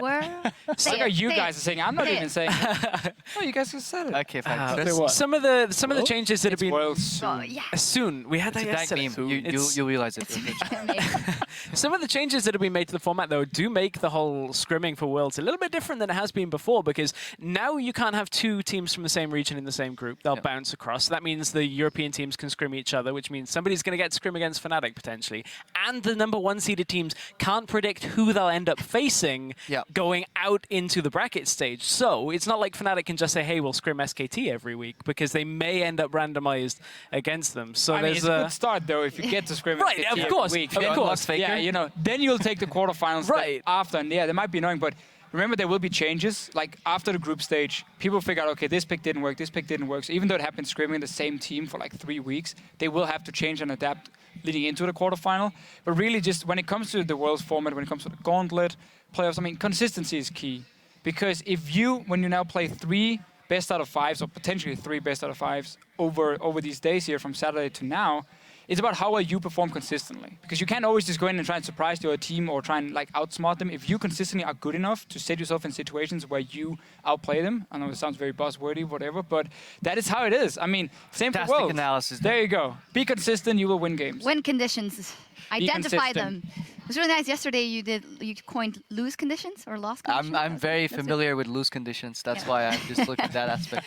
Look you guys are saying. I'm not even saying it. Oh, you guys just said it. Okay, fine. Some of the changes that have been soon. We had that yesterday. You realize it. Some of the changes that have been made to the format, though, do make the whole scrimming for Worlds a little bit different than it has been before, because now you can't have 2 teams from the same region in the same group. They'll bounce across. That means the European teams can scrim each other, which means somebody's going to get scrim against Fnatic, potentially. And the number 1 seeded teams can't predict who they'll end up facing going out into the bracket stage. So it's not like Fnatic can just say, hey, we'll scrim SKT every week, because they may end up randomized against them. So it's a good start, though, if you get to scrim right, SKT of course, every week. of course. Yeah, you know, then you'll take the quarterfinals right after, and yeah, that might be annoying, but remember there will be changes. Like after the group stage, people figure out, okay, this pick didn't work, this pick didn't work. So even though it happened scrimming the same team for like 3 weeks, they will have to change and adapt leading into the quarterfinal. But really just when it comes to the Worlds format, when it comes to the gauntlet, playoffs, I mean, consistency is key. Because if you, when you now play 3 best out of 5s or potentially 3 best out of 5s over these days here from Saturday to now, it's about how well you perform consistently. Because you can't always just go in and try and surprise your team or try and like outsmart them. If you consistently are good enough to set yourself in situations where you outplay them, I know it sounds very buzzwordy, whatever, but that is how it is. I mean, same for Fantastic Worlds. analysis. There you go. Be consistent, you will win games. Win conditions. Identify them. consistent. It was really nice. Yesterday you coined lose conditions or loss conditions. I'm very familiar with loose conditions. That's why I just looked at that aspect.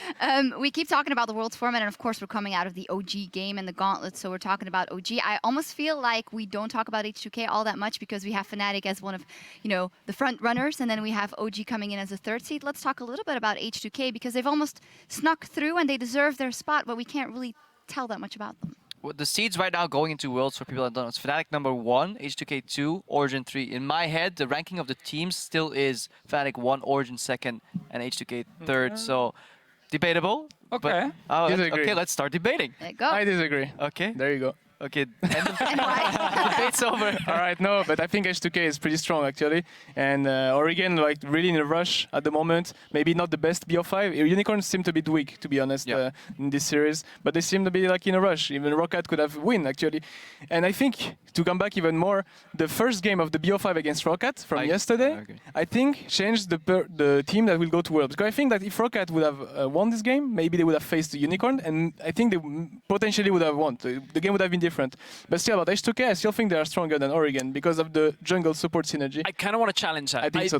We keep talking about the Worlds format, and of course we're coming out of the OG game and the Gauntlet, so we're talking about OG. I almost feel like we don't talk about H2K all that much because we have Fnatic as one of, the front runners, and then we have OG coming in as a 3rd seed. Let's talk a little bit about H2K because they've almost snuck through and they deserve their spot, but we can't really tell that much about them. Well, the seeds right now going into Worlds, for people that don't know, it's Fnatic number 1, H2K 2, Origin 3. In my head, the ranking of the teams still is Fnatic 1, Origin 2nd, and H2K 3rd. So, debatable. Okay. Disagree. Okay, let's start debating. There you go. I disagree. Okay. There you go. Okay. End of And why? debate's over. All right, no, but I think H2K is pretty strong actually, and Oregon like really in a rush at the moment. Maybe not the best BO5. Unicorns seem to be weak, to be honest, in this series, but they seem to be like in a rush. Even Rocket could have win actually, and I think to come back even more, the first game of the BO5 against Rocket from yesterday, I think changed the team that will go to Worlds. Because I think that if Rocket would have won this game, maybe they would have faced the Unicorn, and I think they potentially would have won. The game would have been different. But still, about H2K, I still think they are stronger than Oregon because of the jungle support synergy. I kind of want to challenge that. I think so.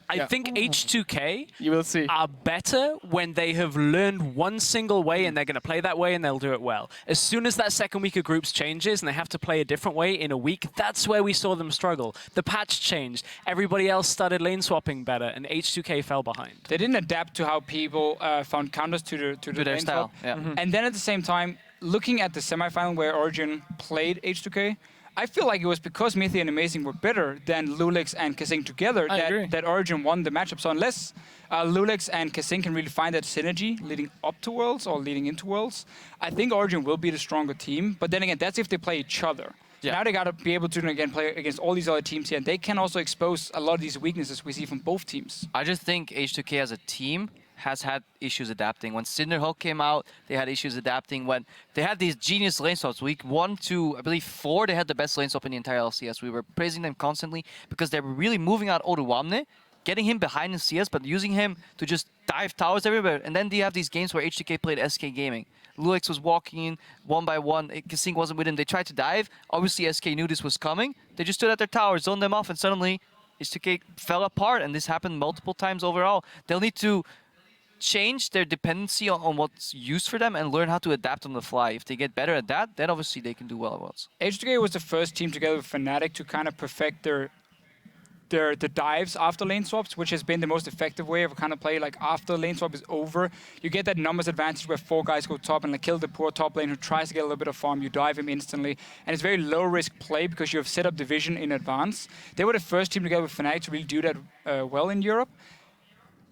I think H2K You will see. are better when they have learned one single way and they're going to play that way and they'll do it well. As soon as that second week of groups changes and they have to play a different way in a week, that's where we saw them struggle. The patch changed. Everybody else started lane swapping better and H2K fell behind. They didn't adapt to how people found counters to the their lane style. swap. Yeah. And then at the same time, looking at the semifinal where Origin played H2K, I feel like it was because Mithy and Amazing were better than Lulix and Kissing together that Origin won the matchup. So unless Lulix and Kissing can really find that synergy leading up to Worlds or leading into Worlds, I think Origin will be the stronger team. But then again, that's if they play each other. Yeah. Now they got to be able to again play against all these other teams here, and they can also expose a lot of these weaknesses we see from both teams. I just think H2K as a team has had issues adapting. When Cinderhulk came out, they had issues adapting. When they had these genius lane swaps, week 1 to, I believe, 4, they had the best lane swap in the entire LCS. We were praising them constantly because they were really moving out Oruwamne, getting him behind in CS, but using him to just dive towers everywhere. And then you have these games where H2K played SK Gaming. Lulix was walking in 1 by 1. Kissing wasn't with him. They tried to dive. Obviously, SK knew this was coming. They just stood at their towers, zoned them off, and suddenly H2K fell apart. And this happened multiple times overall. They'll need to change their dependency on what's used for them and learn how to adapt on the fly. If they get better at that, then obviously they can do well at Worlds. H2K was the first team together with Fnatic to kind of perfect their dives after lane swaps, which has been the most effective way of kind of play. Like after lane swap is over, you get that numbers advantage where 4 guys go top and like kill the poor top lane who tries to get a little bit of farm. You dive him instantly, and it's very low risk play because you have set up the vision in advance. They were the first team together with Fnatic to really do that well in Europe.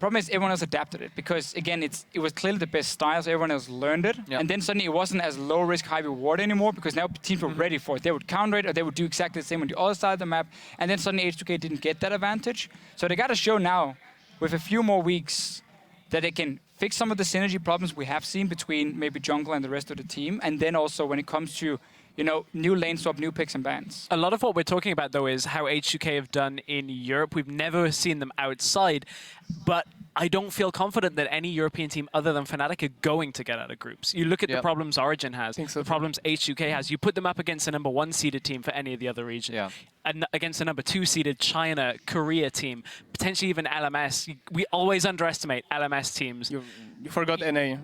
Problem is everyone else adapted it because again it was clearly the best style, so everyone else learned it. Yep. And then suddenly it wasn't as low risk, high reward anymore because now teams were ready for it. They would counter it or they would do exactly the same on the other side of the map. And then suddenly H2K didn't get that advantage. So they got to show now with a few more weeks that they can fix some of the synergy problems we have seen between maybe jungle and the rest of the team. And then also when it comes to new lane swap, new picks and bans. A lot of what we're talking about, though, is how H2K have done in Europe. We've never seen them outside, but I don't feel confident that any European team other than Fnatic are going to get out of groups. You look at the problems Origin has, the problems H2K has. You put them up against a number 1 seeded team for any of the other regions. And against a number 2 seeded China, Korea team, potentially even LMS. We always underestimate LMS teams. You forgot NA.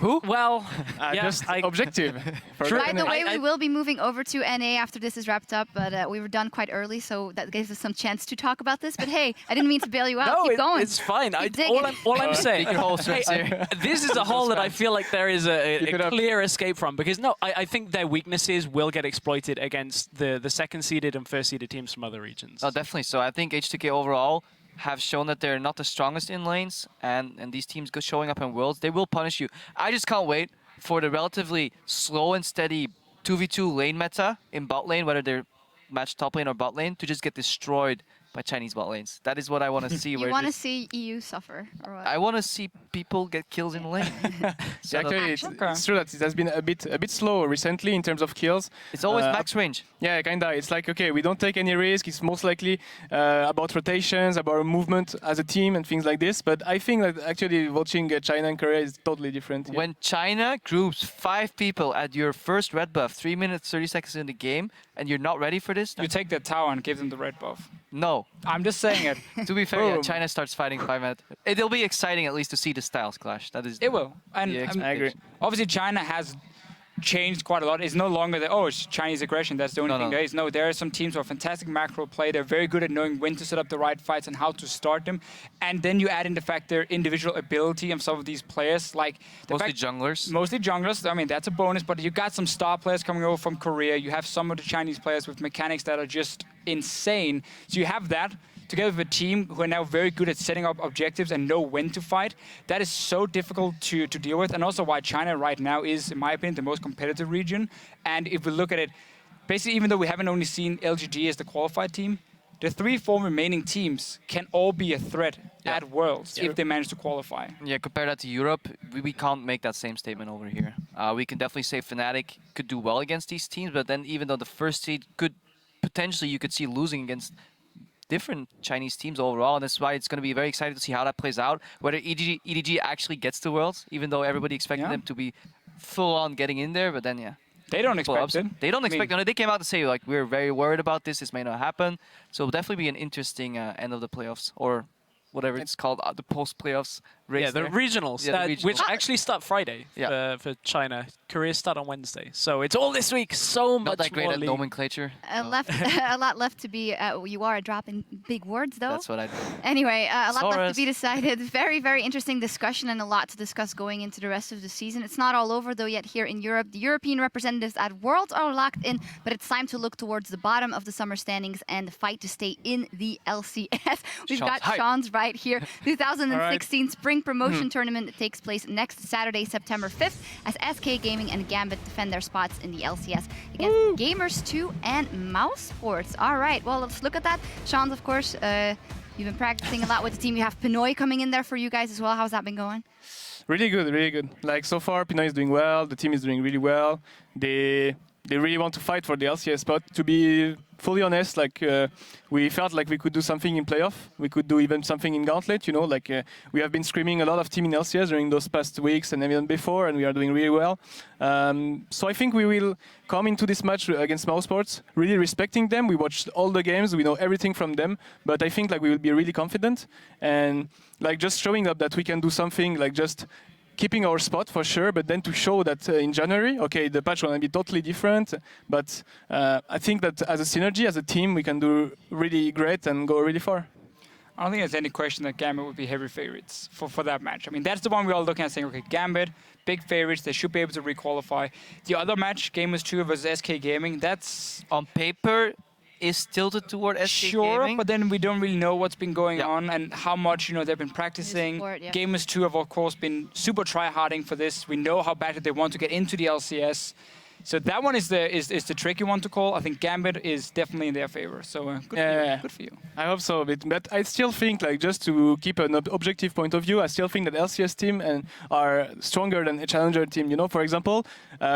Who? Well, just objective. By the way, we will be moving over to NA after this is wrapped up, but we were done quite early, so that gives us some chance to talk about this. But hey, I didn't mean to bail you out. No, Keep going. it's fine. Keep All I'm saying, hey, this is a hole that I feel like there is a clear escape from. Because I think their weaknesses will get exploited against the second-seeded and first-seeded teams from other regions. Oh, definitely. So I think H2K overall have shown that they're not the strongest in lanes, and these teams go showing up in Worlds, they will punish you. I just can't wait for the relatively slow and steady 2v2 lane meta in bot lane, whether they're matched top lane or bot lane, to just get destroyed by Chinese bot lanes. That is what I want to see. You want to see EU suffer, or what? I want to see people get kills in lane. So actually, it's true that it has been a bit slow recently in terms of kills. It's always max range. Yeah, kinda. It's like, okay, we don't take any risk. It's most likely about rotations, about movement as a team and things like this. But I think that actually watching China and Korea is totally different. Yeah. When China groups 5 people at your first red buff, 3 minutes, 30 seconds in the game, and you're not ready for this, You take the tower and give them the red buff. no. I'm just saying it. To be fair, yeah, China starts fighting 5 minutes. It'll be exciting at least to see the styles clash. That is. It will. And I agree. obviously China has changed quite a lot. It's no longer it's Chinese aggression. That's the only thing there is. No, there are some teams who are fantastic macro play. They're very good at knowing when to set up the right fights and how to start them. And then you add in the fact their individual ability of some of these players. Like Mostly junglers. Mostly junglers. I mean, that's a bonus. But you got some star players coming over from Korea. You have some of the Chinese players with mechanics that are just insane. So you have that together with a team who are now very good at setting up objectives and know when to fight. That is so difficult to deal with, and also why China right now is, in my opinion, the most competitive region. And if we look at it, basically, even though we haven't only seen LGG as the qualified team, the 3-4 remaining teams can all be a threat at Worlds if they manage to qualify. Yeah, compare that to Europe, we can't make that same statement over here. We can definitely say Fnatic could do well against these teams, but then even though the first seed could potentially, you could see losing against different Chinese teams overall, and that's why it's going to be very exciting to see how that plays out, whether EDG actually gets to Worlds, even though everybody expected them to be full-on getting in there, but then, They don't expect it. They don't expect it. They came out to say, like, we're very worried about this, this may not happen, so it'll definitely be an interesting end of the playoffs, or whatever it's called, the post-playoffs race. Yeah, the regionals, which actually start Friday for China. Korea start on Wednesday. So it's all this week. So Not much that great more at nomenclature. A lot left to be. You are dropping big words, though. That's what I do. Anyway, a lot left to be decided. Very, very interesting discussion and a lot to discuss going into the rest of the season. It's not all over, though, yet here in Europe. The European representatives at Worlds are locked in, but it's time to look towards the bottom of the summer standings and fight to stay in the LCS. We've got Sean's right here. 2016 Spring Promotion Tournament that takes place next Saturday, September 5th, as SK Gaming and Gambit defend their spots in the LCS against Gamers 2 and Mouse Sports. All right, well, let's look at that. Sean's, of course, you've been practicing a lot with the team. You have Pinoy coming in there for you guys as well. How's that been going? Really good, really good. Like, so far, Pinoy is doing well. The team is doing really well. They really want to fight for the LCS spot. To be fully honest, like we felt like we could do something in playoff. We could do even something in Gauntlet. You know, like we have been screaming a lot of team in LCS during those past weeks and even before, and we are doing really well. So I think we will come into this match against Mouse Sports really respecting them. We watched all the games. We know everything from them. But I think like we will be really confident and like just showing up that we can do something like just keeping our spot for sure, but then to show that in January, okay, the patch will be totally different, but I think that as a synergy, as a team, we can do really great and go really far. I don't think there's any question that Gambit would be heavy favorites for that match. I mean, that's the one we're all looking at saying, okay, Gambit, big favorites, they should be able to re-qualify. The other match, Gamers 2 versus SK Gaming, that's... On paper, is tilted toward SK Gaming. But then we don't really know what's been going on and how much they've been practicing. Gamers 2 have, of course, been super try-harding for this. We know how badly they want to get into the LCS. So that one is the tricky one to call. I think Gambit is definitely in their favor. So good for you. I hope so. But I still think, like, just to keep an objective point of view, I still think that LCS team are stronger than a challenger team. You know, for example,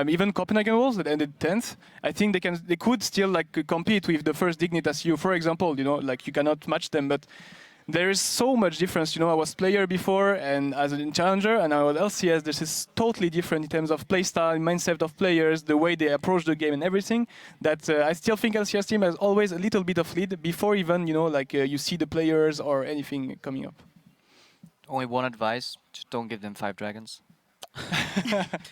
even Copenhagen Wolves that ended 10th, I think they could still like compete with the first Dignitas U. For example, you know, like you cannot match them, but there is so much difference. You know, I was player before and as a challenger, and I was LCS. This is totally different in terms of playstyle, mindset of players, the way they approach the game and everything. That I still think LCS team has always a little bit of lead before even, you know, like you see the players or anything coming up. Only one advice, just don't give them 5 dragons.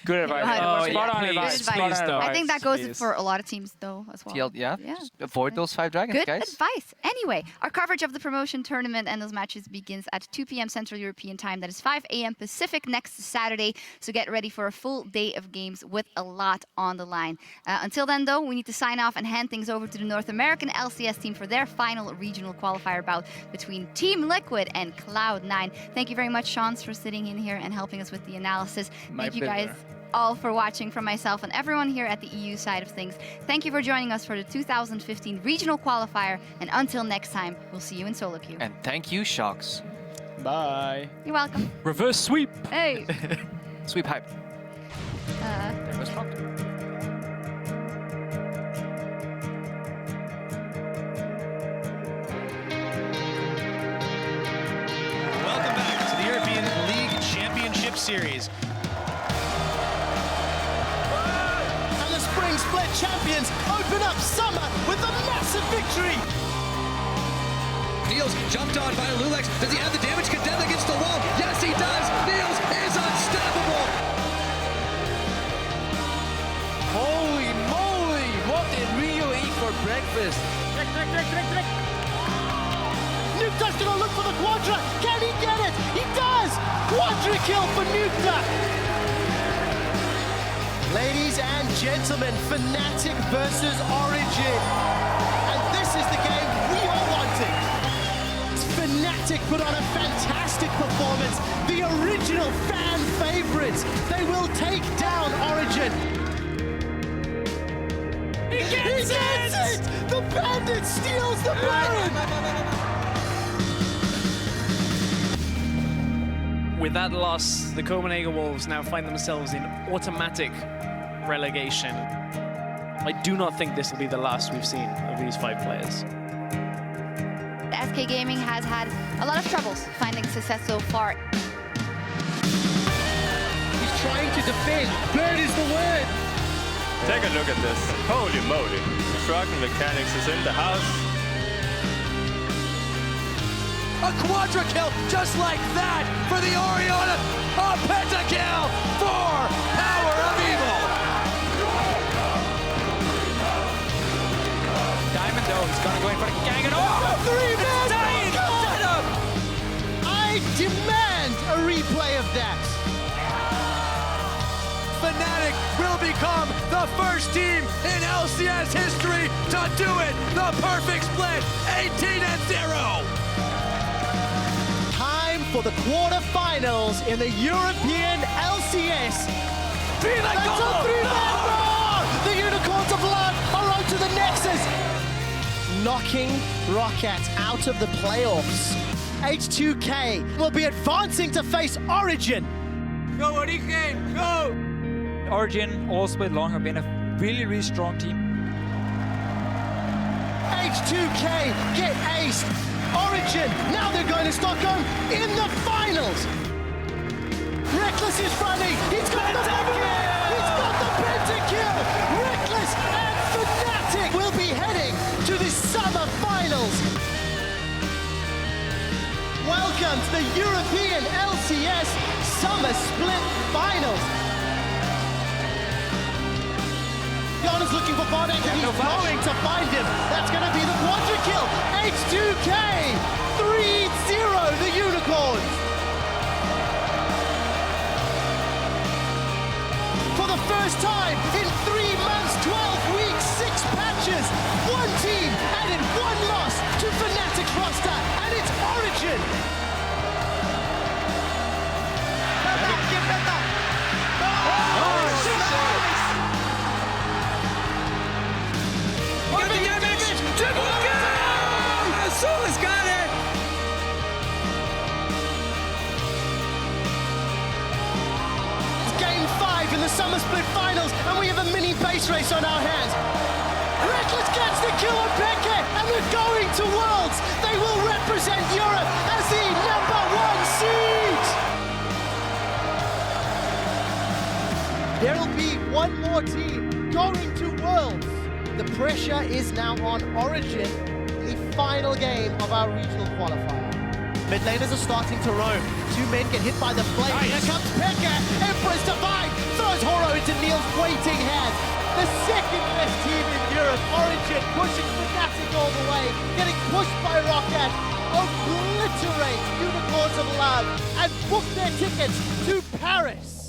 Good advice. how to work Spot it. on Good advice. advice. Spot on I think that advice. goes please. for a lot of teams though as well. Yeah. Just avoid those 5 dragons, Good guys. advice. Anyway, our coverage of the promotion tournament and those matches begins at 2 p.m. Central European time. That is 5 a.m. Pacific next Saturday. So get ready for a full day of games with a lot on the line. Until then, though, we need to sign off and hand things over to the North American LCS team for their final regional qualifier bout between Team Liquid and Cloud9. Thank you very much, Sean, for sitting in here and helping us with the analysis. Thank you guys all for watching, from myself and everyone here at the EU side of things. Thank you for joining us for the 2015 regional qualifier. And until next time, we'll see you in solo queue. And thank you, Shocks. Bye. You're welcome. Reverse sweep. Hey. Sweep hype. Uh, There was Shock. Welcome back to the European League Championship Series. And the Spring Split champions open up summer with a massive victory. Niels jumped on by Lulex. Does he have the damage? Condemned against the wall. Yes, he does. Niels is unstoppable. Holy moly! What did Rio eat for breakfast? Nukta's gonna look for the Quadra. Can he get it? He does! Quadra kill for Nukta. Ladies and gentlemen, Fnatic versus Origin. And this is the game we are wanting. Fnatic put on a fantastic performance. The original fan favorites. They will take down Origin. He gets it! The Bandit steals the Baron! With that loss, the Copenhagen Wolves now find themselves in automatic relegation. I do not think this will be the last we've seen of these 5 players. The SK Gaming has had a lot of troubles finding success so far. He's trying to defend. Bird is the word. Take a look at this. Holy moly. Trucking Mechanics is in the house. A quadra kill just like that for the Oriona. A pentakill for Power of Evil. Diamond though, he's gonna go in for the gang and I demand a replay of that. Fnatic will become the first team in LCS history to do it. The perfect split, 18-0. Time for the quarterfinals in the European LCS. The Unicorns of Blood are on to the Nexus. Knocking Rockets out of the playoffs. H2K will be advancing to face Origin. Go Origin, go! Origin all split long have been a really, really strong team. H2K get aced. Origin, now they're going to Stockholm in the finals. Reckless is running. He's got the pentakill. He's got the pentakill. Reckless and Fnatic will be heading to the summer finals. Welcome to the European LCS Summer Split Finals. Jan is looking for Bartek and he's going to find him. That's going to be the quadra kill. H2K 3-0 the Unicorns. For the first time in 3 months, 12 weeks, 6 patches, 1 team added 1 loss to Fnatic's roster, and it's Origin. Soul's got it! It's game 5 in the Summer Split Finals, and we have a mini base race on our hands. Reckless gets the kill on Peke, and we're going to Worlds. They will represent Europe as the #1 seed. There'll be 1 more team going to Worlds. The pressure is now on Origin. The final game of our regional qualifier. mid laners are starting to roam. Two men get hit by the flame. Here comes Pekka. Empress Divine throws Horo into Neil's waiting hand. The second best team in Europe, Origin pushing Fnatic all the way, getting pushed by Rocket, obliterate Unicorns of Love, and book their tickets to Paris.